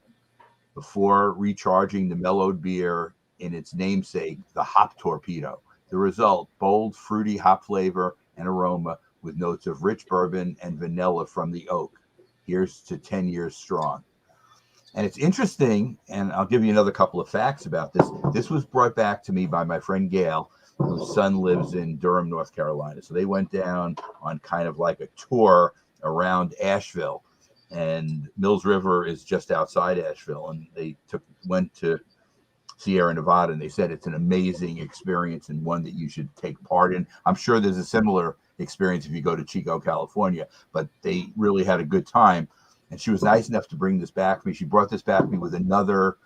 Speaker 2: before recharging the mellowed beer in its namesake, the Hop Torpedo. The result, bold, fruity hop flavor and aroma with notes of rich bourbon and vanilla from the oak. Here's to 10 years strong. And it's interesting, and I'll give you another couple of facts about this. This was brought back to me by my friend Gail, whose son lives in Durham, North Carolina. So they went down on kind of like a tour around Asheville. And Mills River is just outside Asheville, and they went to Sierra Nevada, and they said it's an amazing experience and one that you should take part in. I'm sure there's a similar experience if you go to Chico, California, but they really had a good time. And she was nice enough to bring this back to me. She brought this back to me with another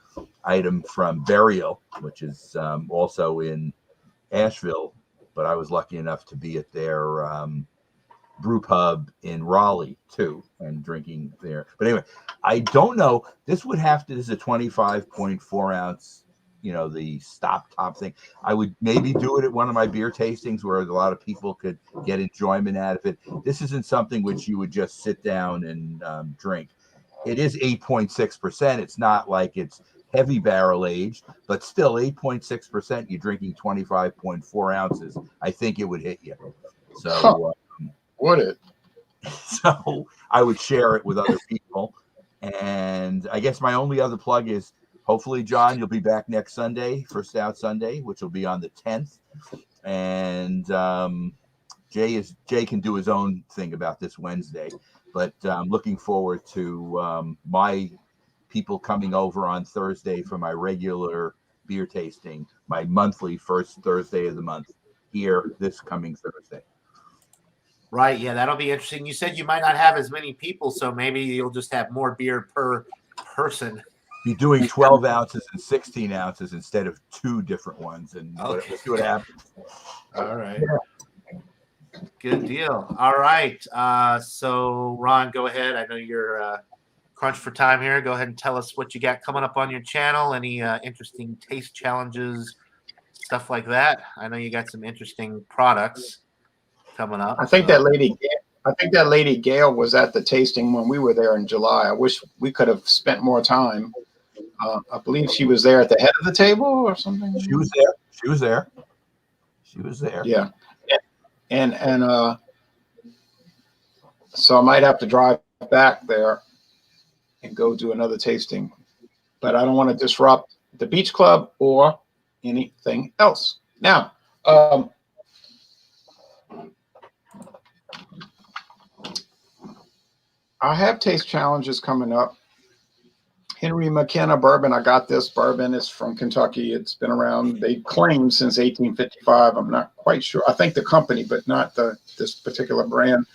Speaker 2: item from Burial, which is also in Asheville, but I was lucky enough to be at their brew pub in Raleigh too, and drinking there. But anyway, I don't know. This is a 25.4 ounce, the stop top thing. I would maybe do it at one of my beer tastings where a lot of people could get enjoyment out of it. This isn't something which you would just sit down and drink. It is 8.6%. It's not like it's heavy barrel aged, but still 8.6%. You're drinking 25.4 ounces. I think it would hit you. So
Speaker 3: would it?
Speaker 2: So I would share it with other people. And I guess my only other plug is hopefully, John, you'll be back next Sunday for Stout Sunday, which will be on the 10th. And Jay can do his own thing about this Wednesday. But I'm looking forward to my people coming over on Thursday for my regular beer tasting, my monthly first Thursday of the month here this coming Thursday.
Speaker 1: Right. Yeah, that'll be interesting. You said you might not have as many people, so maybe you'll just have more beer per person.
Speaker 2: Be doing 12 ounces and 16 ounces instead of two different ones, and we'll see what happens.
Speaker 1: All right. Good deal. All right. So, Ron, go ahead. I know you're crunched for time here. Go ahead and tell us what you got coming up on your channel. Any interesting taste challenges, stuff like that. I know you got some interesting products coming up.
Speaker 3: I think that lady Gail was at the tasting when we were there in July. I wish we could have spent more time. I believe she was there at the head of the table or something.
Speaker 2: She was there.
Speaker 3: Yeah, and so I might have to drive back there and go do another tasting, but I don't want to disrupt the beach club or anything else. Now, I have taste challenges coming up. Henry McKenna bourbon. I got this bourbon. It's from Kentucky. It's been around, they claim, since 1855. I'm not quite sure. I think the company, but not this particular brand.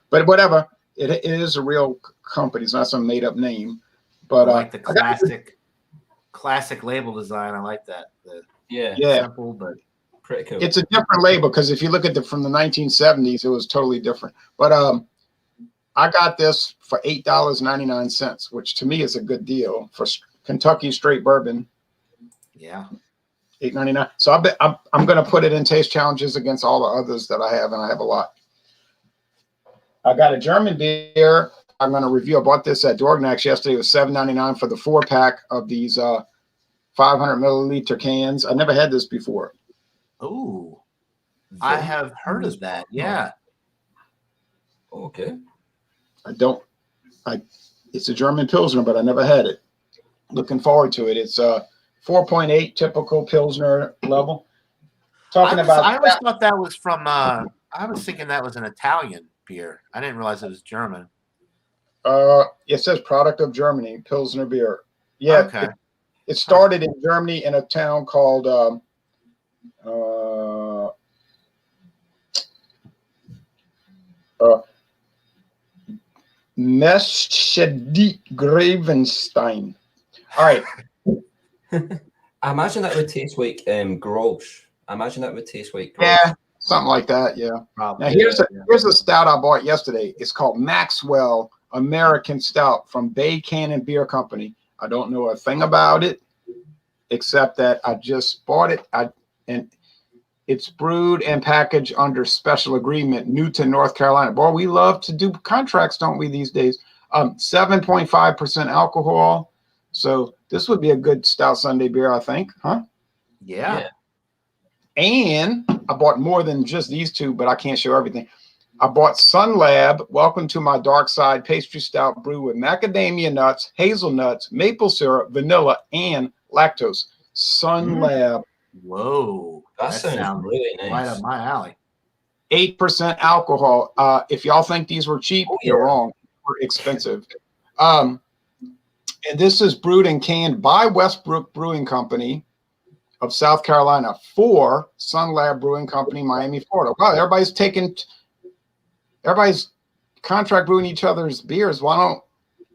Speaker 3: But whatever. It is a real company. It's not some made up name. But
Speaker 1: I like the classic label design. I like that.
Speaker 4: Yeah.
Speaker 1: Simple, but
Speaker 4: pretty cool.
Speaker 3: It's a different label because if you look at from the 1970s, it was totally different. But I got this for $8.99, which to me is a good deal for Kentucky straight bourbon.
Speaker 1: Yeah,
Speaker 3: $8.99. So I'm going to put it in taste challenges against all the others that I have, and I have a lot. I got a German beer. I'm going to review. I bought this at Dorgnax yesterday. It was $7.99 for the 4-pack of these 500 milliliter cans. I never had this before.
Speaker 1: Oh, I have heard of that. Yeah.
Speaker 4: Okay.
Speaker 3: It's a German Pilsner, but I never had it. Looking forward to it. It's 4.8 typical Pilsner level.
Speaker 1: I always thought that was from. I was thinking that was an Italian beer. I didn't realize it was German.
Speaker 3: It says product of Germany, Pilsner beer. Yeah.
Speaker 1: Okay.
Speaker 3: It started in Germany in a town called Meschede-Grevenstein. All right.
Speaker 4: I imagine that would taste like Grolsch. I imagine that would taste like Grolsch.
Speaker 3: Yeah, something like that. Yeah.
Speaker 1: Probably.
Speaker 3: Now here's a stout I bought yesterday. It's called Maxwell American Stout from Bay Canyon Beer Company. I don't know a thing about it except that I just bought it. And it's brewed and packaged under special agreement, Newton, North Carolina. Boy, we love to do contracts, don't we, these days? 7.5% alcohol. So this would be a good Stout Sunday beer, I think, huh?
Speaker 1: Yeah.
Speaker 3: And I bought more than just these two, but I can't show everything. I bought Sun Lab, Welcome to My Dark Side Pastry Stout brewed with macadamia nuts, hazelnuts, maple syrup, vanilla, and lactose. Sun Lab.
Speaker 1: Whoa.
Speaker 4: That sounds really nice.
Speaker 1: Right up my alley.
Speaker 3: 8% alcohol. If y'all think these were cheap, you're wrong. They're expensive. And this is brewed and canned by Westbrook Brewing Company of South Carolina for Sun Lab Brewing Company, Miami, Florida. Wow, everybody's contract brewing each other's beers. Why don't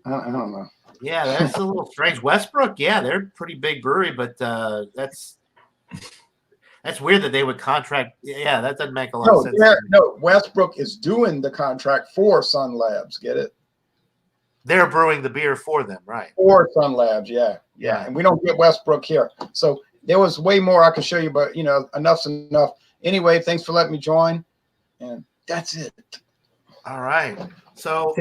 Speaker 3: I don't know.
Speaker 1: Yeah, that's a little strange. Westbrook, yeah, they're a pretty big brewery, but that's weird that they would contract. Yeah, that doesn't make a lot of sense.
Speaker 3: No, Westbrook is doing the contract for Sun Labs. Get it?
Speaker 1: They're brewing the beer for them, right?
Speaker 3: For Sun Labs, yeah. And we don't get Westbrook here. So there was way more I could show you, but enough's enough. Anyway, thanks for letting me join. And that's it. All
Speaker 1: right. So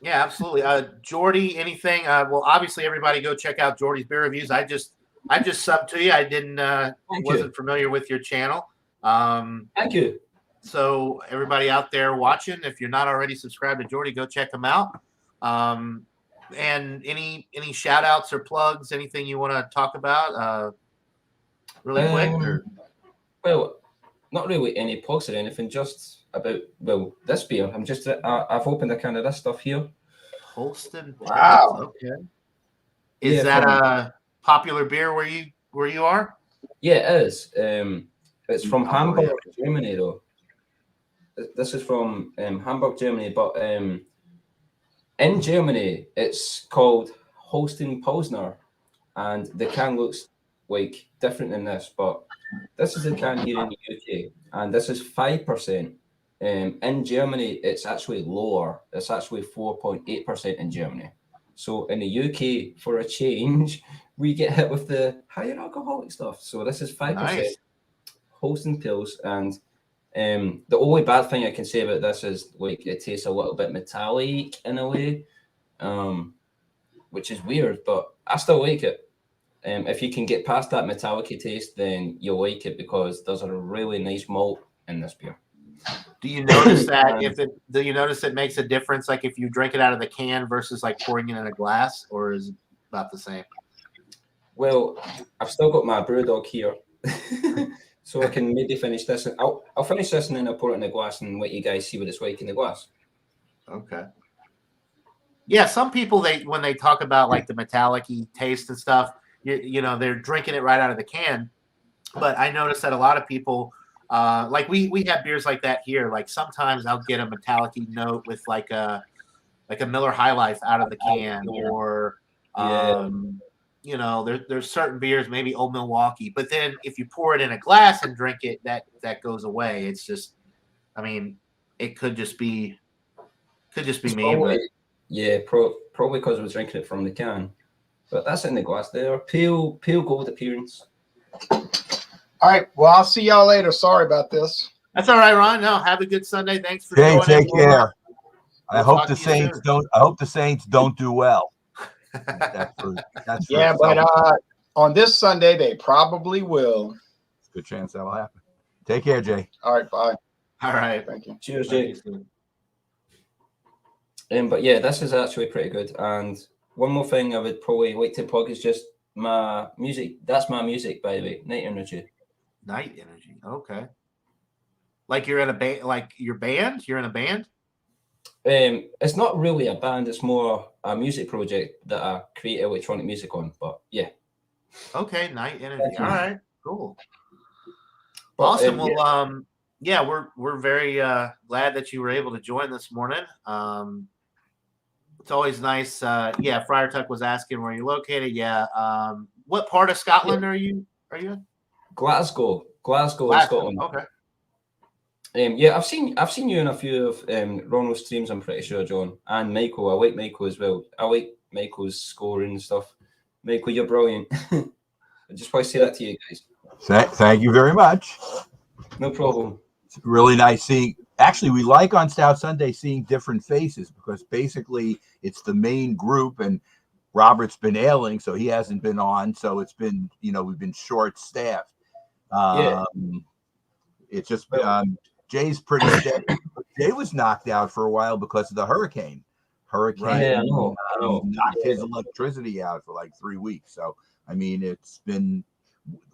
Speaker 1: yeah, absolutely. Jordy, anything? Well, obviously everybody go check out Jordy's beer reviews. I just subbed to you. I wasn't familiar with your channel.
Speaker 4: Thank you.
Speaker 1: So everybody out there watching, if you're not already subscribed to Jordy, go check him out. And any shout outs or plugs, anything you want to talk about really quick?
Speaker 4: Well, not really any plugs or anything, just about, this beer. I've opened a can of this stuff here.
Speaker 1: Holston.
Speaker 3: Wow.
Speaker 1: Okay. Is that a popular beer where you are?
Speaker 4: Yeah, it is. It's from Hamburg, Germany, though. This is from Hamburg, Germany, but in Germany, it's called Holstein Pilsner, and the can looks like different than this, but this is the can here in the UK, and this is 5%. In Germany, it's actually lower. It's actually 4.8% in Germany. So in the UK, for a change, we get hit with the higher alcoholic stuff. So this is 5%
Speaker 1: nice.
Speaker 4: Holstein Pils, and the only bad thing I can say about this is it tastes a little bit metallic in a way, which is weird, but I still like it. If you can get past that metallic taste, then you'll like it because there's a really nice malt in this beer.
Speaker 1: Do you notice that do you notice it makes a difference, like if you drink it out of the can versus like pouring it in a glass, or is it about the same?
Speaker 4: Well, I've still got my brew dog here. So I can maybe finish this. I'll finish this and then I'll pour it in the glass and let you guys see what it's like in the glass.
Speaker 1: Okay. Yeah, some people when they talk about like the metallic-y taste and stuff, they're drinking it right out of the can. But I noticed that a lot of people, like we have beers like that here. Like sometimes I'll get a metallic-y note with like a Miller High Life out of the can, or there's certain beers, maybe Old Milwaukee, but then if you pour it in a glass and drink it, that goes away. It's just, it could just be me.
Speaker 4: Probably, probably because I was drinking it from the can. But that's in the glass there. Pale gold appearance.
Speaker 3: All right. Well, I'll see y'all later. Sorry about this.
Speaker 1: That's all right, Ron. No, have a good Sunday. Thanks for
Speaker 2: joining. Take care.
Speaker 1: I
Speaker 2: hope the Saints don't do well. That's
Speaker 3: but on this Sunday they probably will.
Speaker 2: Good chance that'll happen. Take care, Jay.
Speaker 3: All right, bye.
Speaker 1: All right,
Speaker 3: thank you.
Speaker 4: Cheers, Jay. But yeah, this is actually pretty good. And one more thing I would probably like to plug is just my music. That's my music, by the way, Night Energy.
Speaker 1: Night Energy. Okay. Like you're in a band, like your band? You're in a band?
Speaker 4: It's not really a band, it's more a music project that I create electronic music on. But yeah.
Speaker 1: Okay, Night Energy. All right, cool.
Speaker 4: But,
Speaker 1: Awesome.
Speaker 4: yeah.
Speaker 1: Well, yeah, we're very glad that you were able to join this morning. It's always nice. Yeah, Friar Tuck was asking where you're located. Yeah. What part of Scotland are you in?
Speaker 4: Glasgow in Scotland.
Speaker 1: Okay.
Speaker 4: Yeah, I've seen you in a few of Ronald's streams. I'm pretty sure, John, and Michael. I like Michael as well. I like Michael's scoring and stuff. Michael, you're brilliant. I just want to say that to you guys.
Speaker 2: Thank you very much.
Speaker 4: No problem.
Speaker 2: It's really nice seeing. Actually, we like on Stout Sunday seeing different faces because basically it's the main group, and Robert's been ailing, so he hasn't been on. So it's been, we've been short staffed.
Speaker 4: Yeah.
Speaker 2: It's just Jay's pretty steady. Jay was knocked out for a while because of the hurricane.
Speaker 4: Yeah, I know.
Speaker 2: Knocked his electricity out for like 3 weeks. So I mean, it's been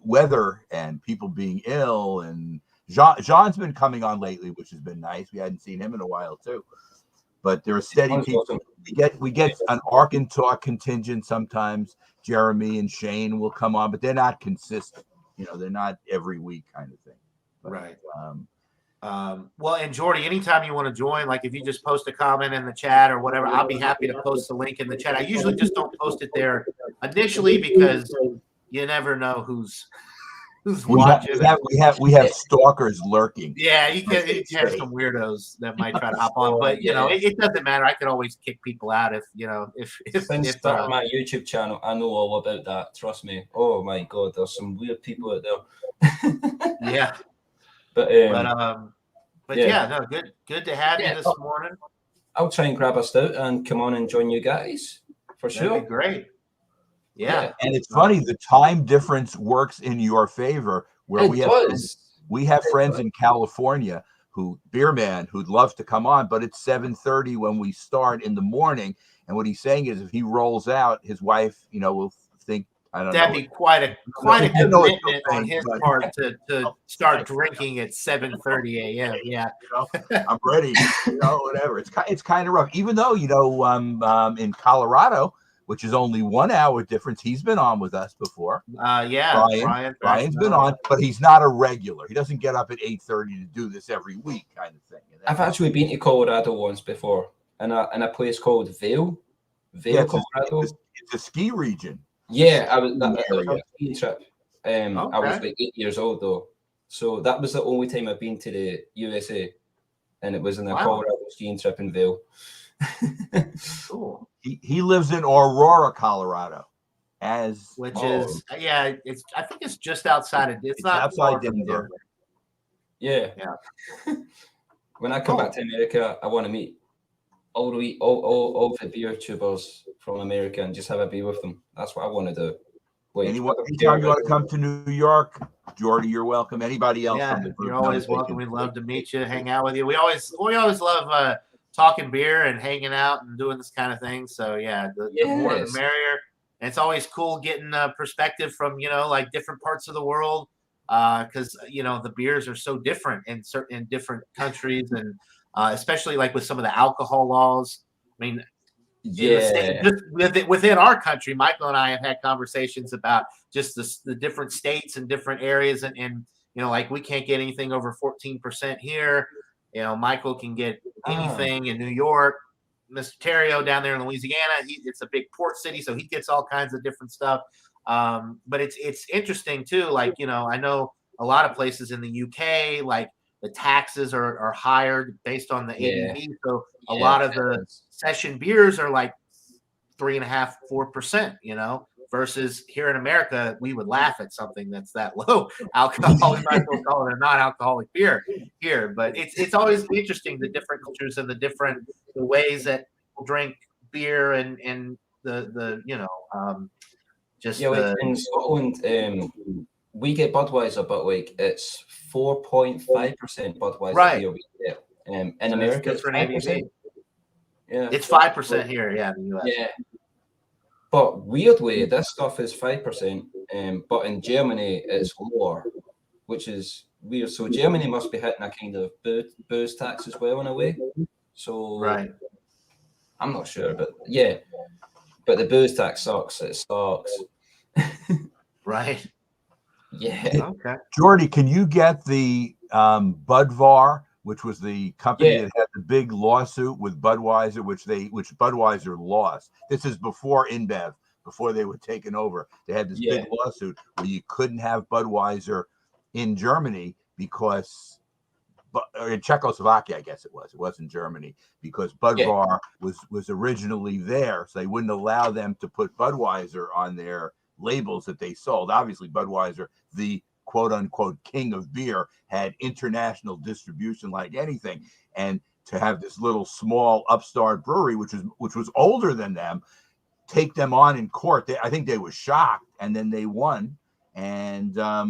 Speaker 2: weather and people being ill, and Jean's been coming on lately, which has been nice. We hadn't seen him in a while too. But there are steady people.
Speaker 4: Awesome.
Speaker 2: We get an Arkansas contingent sometimes. Jeremy and Shane will come on, but they're not consistent. They're not every week kind of thing. But,
Speaker 1: Right. Well, and Jordy, anytime you want to join, like if you just post a comment in the chat or whatever, I'll be happy to post the link in the chat. I usually just don't post it there initially because you never know who's watching.
Speaker 2: We have stalkers lurking.
Speaker 1: Yeah, you have some weirdos that might try to hop on, but it doesn't matter. I could always kick people out if
Speaker 4: Since starting my YouTube channel, I know all about that. Trust me. Oh my God, there's some weird people out there.
Speaker 1: Yeah.
Speaker 4: But
Speaker 1: yeah, no, good to have you this morning.
Speaker 4: I'll try and grab a stout and come on and join you guys for sure.
Speaker 1: That'd be great. Yeah.
Speaker 2: And it's funny, the time difference works in your favor. Where we have friends in California beer man who'd love to come on, but it's 7:30 when we start in the morning. And what he's saying is if he rolls out, his wife, will think, I don't know.
Speaker 1: That'd be quite a commitment on his part to start drinking at 7:30 a.m. Yeah,
Speaker 2: I'm ready. Whatever. It's kind of rough. Even though in Colorado, which is only 1 hour difference, he's been on with us before. Brian's been on, but he's not a regular. He doesn't get up at 8:30 to do this every week, kind of thing.
Speaker 4: I've actually been to Colorado once before, in a place called Vail, Colorado.
Speaker 2: It's a ski region.
Speaker 4: Yeah, I was on a ski trip. I was like 8 years old though, so that was the only time I've been to the USA, and it was in a Colorado skiing trip in Vail.
Speaker 1: Cool.
Speaker 2: He lives in Aurora, Colorado,
Speaker 1: which is I think it's just outside of it's not
Speaker 2: outside Denver.
Speaker 4: Yeah. When I come back to America, I want to meet all the beer tubers from America and just have a beer with them. That's what I want to do.
Speaker 2: Anytime you want to come to New York, Jordy, you're welcome. Anybody else?
Speaker 1: Yeah, you're always welcome. We'd love to meet you, hang out with you. We always love talking beer and hanging out and doing this kind of thing. So the more the merrier. And it's always cool getting perspective from like different parts of the world because the beers are so different in different countries and especially like with some of the alcohol laws. I mean, within our country, Michael and I have had conversations about just the different states and different areas and like we can't get anything over 14% here. Michael can get anything in New York. Mr. Terrio down there in Louisiana, it's a big port city, so he gets all kinds of different stuff. But it's interesting too. Like I know a lot of places in the UK, like the taxes are higher based on the ABV. So a lot of the session beers are like 3.5%, 4%. Versus here in America, we would laugh at something that's that low alcohol. We might as well call it a non-alcoholic beer here. But it's always interesting the different cultures and the ways that people drink beer and the
Speaker 4: in Scotland, we get Budweiser, but like it's 4.5% Budweiser beer we get. In America, it's 5%. Yeah.
Speaker 1: It's 5% here, yeah, in the US.
Speaker 4: Yeah. But weirdly, this stuff is 5%, but in Germany it's lower, which is weird. So Germany must be hitting a kind of booze tax as well in a way. So
Speaker 1: Right.
Speaker 4: I'm not sure, but yeah. But the booze tax sucks. It sucks.
Speaker 1: Right.
Speaker 4: Yeah.
Speaker 1: Okay.
Speaker 2: Jordy, can you get the Budvar, which was the company that had the big lawsuit with Budweiser, which Budweiser lost? This is before InBev, before they were taken over. They had this big lawsuit where you couldn't have Budweiser in Germany because, or in Czechoslovakia, I guess it was. It wasn't Germany because Budvar was originally there, so they wouldn't allow them to put Budweiser on their labels that they sold. Obviously, Budweiser, the quote unquote king of beer, had international distribution like anything. And to have this little small upstart brewery, which was older than them, take them on in court, I think they were shocked, and then they won. And a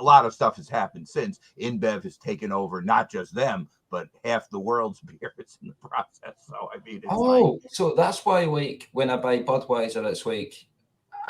Speaker 2: lot of stuff has happened since. InBev has taken over not just them, but half the world's beers in the process. So I mean, it's
Speaker 4: so that's why, like, when I buy Budweiser, it's like,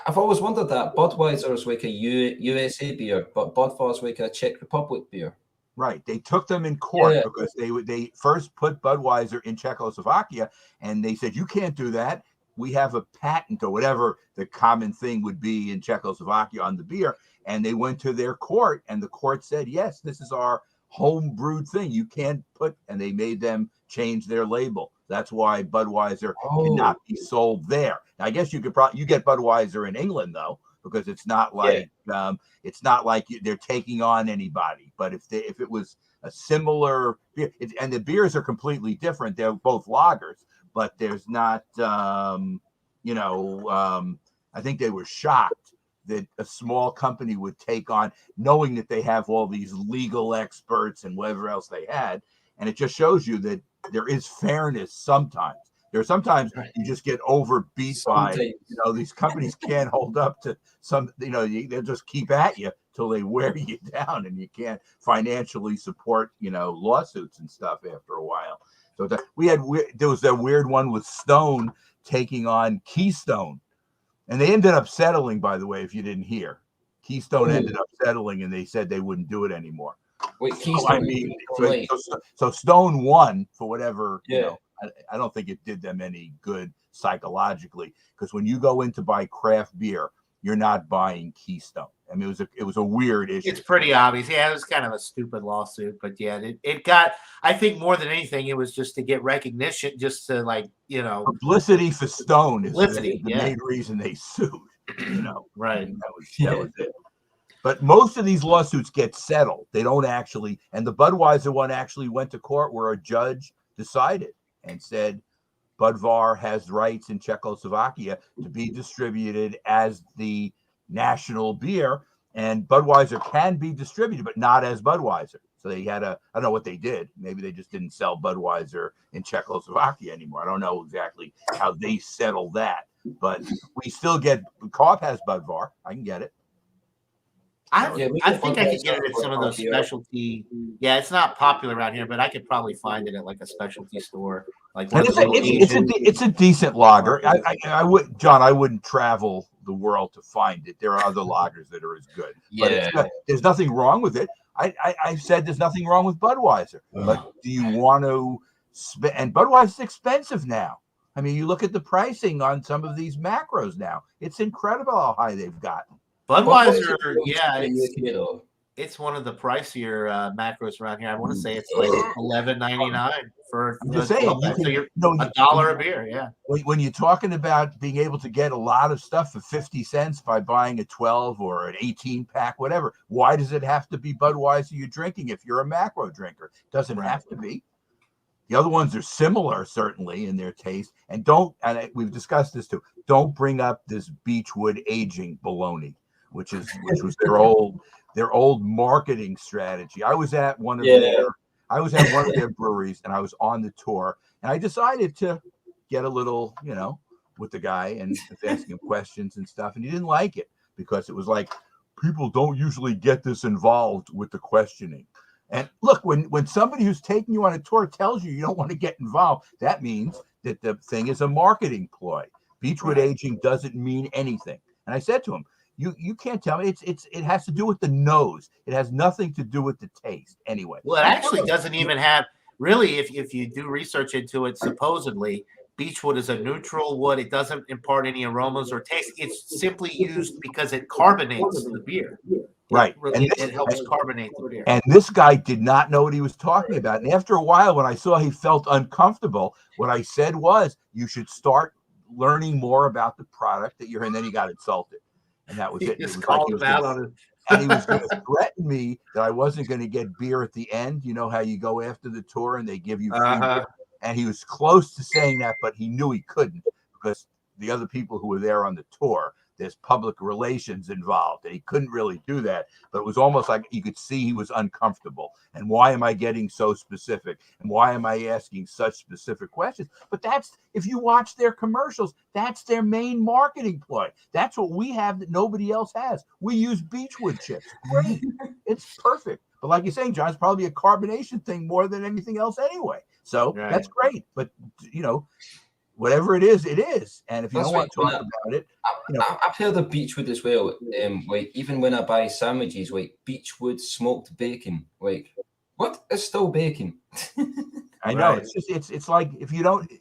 Speaker 4: I've always wondered that Budweiser is like a USA beer, but Budvar is like a Czech Republic beer.
Speaker 2: Right. They took them in court because they first put Budweiser in Czechoslovakia, and they said, you can't do that. We have a patent or whatever the common thing would be in Czechoslovakia on the beer. And they went to their court, and the court said, yes, this is our home brewed thing. You can't put, and they made them change their label. That's why Budweiser cannot be sold there. Now, I guess you get Budweiser in England though, because it's not like they're taking on anybody. But if it was a similar beer, and the beers are completely different, they're both lagers, but there's not, I think they were shocked that a small company would take on, knowing that they have all these legal experts and whatever else they had. And it just shows you that there is fairness sometimes. There are sometimes you just get overbeat by, these companies can't hold up to some, they'll just keep at you till they wear you down, and you can't financially support, lawsuits and stuff after a while. So there was that weird one with Stone taking on Keystone, and they ended up settling, by the way, if you didn't hear. Keystone ended up settling, and they said they wouldn't do it anymore.
Speaker 4: Wait, Keystone.
Speaker 2: So Stone won for whatever, I don't think it did them any good psychologically, because when you go in to buy craft beer, you're not buying Keystone. I mean, it was a weird issue.
Speaker 1: It's pretty obvious. Yeah, it was kind of a stupid lawsuit, but yeah, it got, I think more than anything, it was just to get recognition, just to
Speaker 2: publicity for Stone is
Speaker 1: publicity,
Speaker 2: the main reason they sued.
Speaker 1: Right.
Speaker 2: That was it. But most of these lawsuits get settled. They don't actually, and the Budweiser one actually went to court where a judge decided and said Budvar has rights in Czechoslovakia to be distributed as the national beer, and Budweiser can be distributed, but not as Budweiser. So they had I don't know what they did. Maybe they just didn't sell Budweiser in Czechoslovakia anymore. I don't know exactly how they settled that, but we still get, Cobb has Budvar. I can get it.
Speaker 1: I think I could get it at some of those specialty. Yeah, it's not popular around here, but I could probably find it at like a specialty store. Like one
Speaker 2: it's a decent lager. I wouldn't travel the world to find it. There are other lagers that are as good. But there's nothing wrong with it. I said there's nothing wrong with Budweiser. But do you want to spend? And Budweiser's expensive now. I mean, you look at the pricing on some of these macros now. It's incredible how high they've gotten.
Speaker 1: Budweiser, it's one of the pricier macros around here. I want to say it's like $11.99 for
Speaker 2: I'm just saying,
Speaker 1: so you're $1 a beer. Yeah.
Speaker 2: When you're talking about being able to get a lot of stuff for 50 cents by buying a 12 or an 18 pack, whatever, why does it have to be Budweiser you're drinking if you're a macro drinker? It doesn't have to be. The other ones are similar, certainly, in their taste. And we've discussed this too, don't bring up this Beechwood aging baloney, which was their old marketing strategy. I was at one of their breweries, and I was on the tour, and I decided to get a little, with the guy and asking him questions and stuff, and he didn't like it because it was like, people don't usually get this involved with the questioning. And look, when somebody who's taking you on a tour tells you don't want to get involved, that means that the thing is a marketing ploy. Beechwood aging doesn't mean anything. And I said to him, you can't tell me it has to do with the nose. It has nothing to do with the taste anyway.
Speaker 1: Well, it actually doesn't even have really, if you do research into it, supposedly beechwood is a neutral wood. It doesn't impart any aromas or taste. It's simply used because it carbonates the beer.
Speaker 2: Right.
Speaker 1: It helps carbonate the beer.
Speaker 2: And this guy did not know what he was talking about. And after a while, when I saw he felt uncomfortable, what I said was, you should start learning more about the product that you're in. And then he got insulted. And that was it.
Speaker 1: He just
Speaker 2: It was
Speaker 1: called
Speaker 2: like
Speaker 1: him out on it.
Speaker 2: And he was going to threaten me that I wasn't going to get beer at the end. You know how you go after the tour and they give you free beer? And he was close to saying that, but he knew he couldn't because the other people who were there on the tour, there's public relations involved, and he couldn't really do that. But it was almost like you could see he was uncomfortable. And why am I getting so specific? And why am I asking such specific questions? But that's, if you watch their commercials, that's their main marketing ploy. That's what we have that nobody else has. We use beechwood chips. Great. It's perfect. But like you're saying, John, it's probably a carbonation thing more than anything else anyway. So that's great. But, you know, whatever it is, it is. And if you don't want to talk about it, you know.
Speaker 4: I've heard of beechwood as well. Like, even when I buy sandwiches, like beechwood smoked bacon. Like, what is still bacon?
Speaker 2: I know. It's just it's like, if you don't,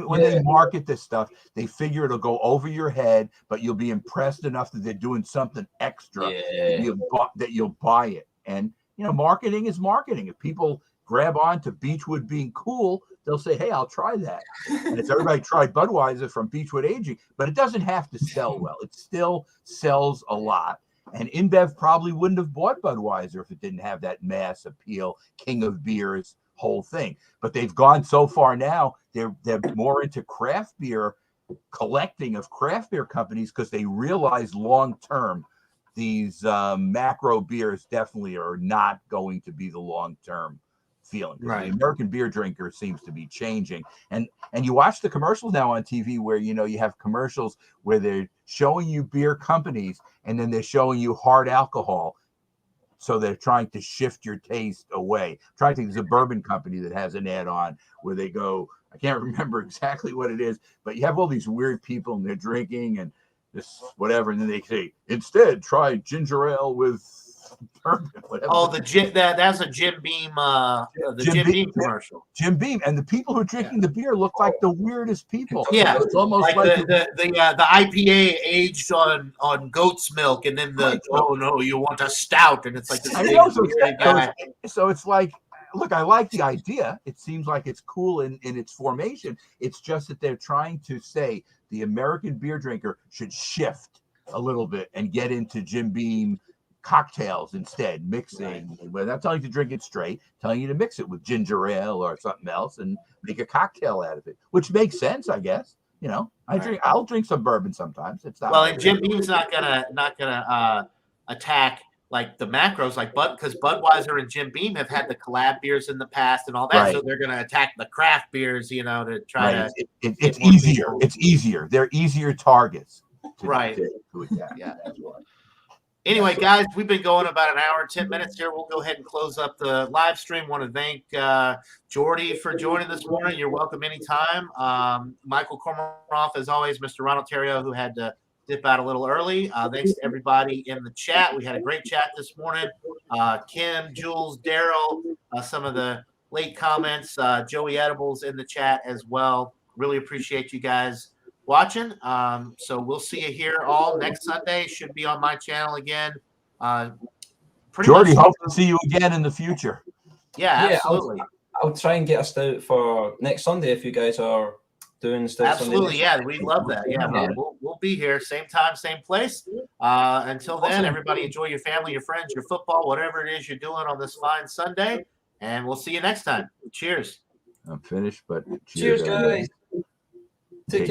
Speaker 2: when they market this stuff, they figure it'll go over your head, but you'll be impressed enough that they're doing something extra that you'll buy it. And you know, marketing is marketing. If people grab on to beechwood being cool, they'll say, hey, I'll try that. And it's everybody tried Budweiser from Beechwood Aging, but it doesn't have to sell well. It still sells a lot. And InBev probably wouldn't have bought Budweiser if it didn't have that mass appeal, king of beers whole thing. But they've gone so far now, they're more into craft beer, collecting of craft beer companies, because they realize long term these macro beers definitely are not going to be the long term feeling. The American beer drinker seems to be changing, and you watch the commercials now on TV where, you know, you have commercials where they're showing you beer companies and then they're showing you hard alcohol, so they're trying to shift your taste away. I'm trying to think, there's a bourbon company that has an ad on where they go, I can't remember exactly what it is, but you have all these weird people and they're drinking and this whatever, and then they say, instead try ginger ale with bourbon, whatever.
Speaker 1: Oh, that's a Jim Beam, Jim Beam commercial.
Speaker 2: Jim Beam, and the people who are drinking the beer look like the weirdest people.
Speaker 1: Yeah,
Speaker 2: it's almost like
Speaker 1: the IPA aged on goat's milk, and then oh no, you want a stout, and it's like this.
Speaker 2: I know, so it's like, look, I like the idea. It seems like it's cool in its formation. It's just that they're trying to say the American beer drinker should shift a little bit and get into Jim Beam cocktails instead, mixing. We're not telling you to drink it straight, telling you to mix it with ginger ale or something else and make a cocktail out of it, which makes sense, I guess. You know, I'll drink some bourbon sometimes. It's not
Speaker 1: well, and Jim Beam's not gonna attack like the macros, like because Budweiser and Jim Beam have had the collab beers in the past and all that, so they're gonna attack the craft beers, you know, to try to.
Speaker 2: It's easier. People. It's easier. They're easier targets. To attack.
Speaker 1: Yeah, that's right. Anyway, guys, we've been going about an hour and 10 minutes here. We'll go ahead and close up the live stream. Want to thank Jordy for joining this morning. You're welcome anytime. Michael Kormeroff, as always, Mr. Ronald Terrio, who had to dip out a little early. Thanks to everybody in the chat. We had a great chat this morning. Kim, Jules, Daryl, some of the late comments, Joey Edibles in the chat as well. Really appreciate you guys watching. So we'll see you here all next Sunday. Should be on my channel again.
Speaker 2: Jordy, hope to see you again in the future.
Speaker 1: Yeah, absolutely.
Speaker 4: I'll try and get us out for next Sunday if you guys are doing Stout Sunday.
Speaker 1: Absolutely, yeah, we'd love that. Yeah, we'll be here, same time, same place. Until then, everybody enjoy your family, your friends, your football, whatever it is you're doing on this fine Sunday, and we'll see you next time. Cheers.
Speaker 2: I'm finished, but
Speaker 4: cheers guys. Take care.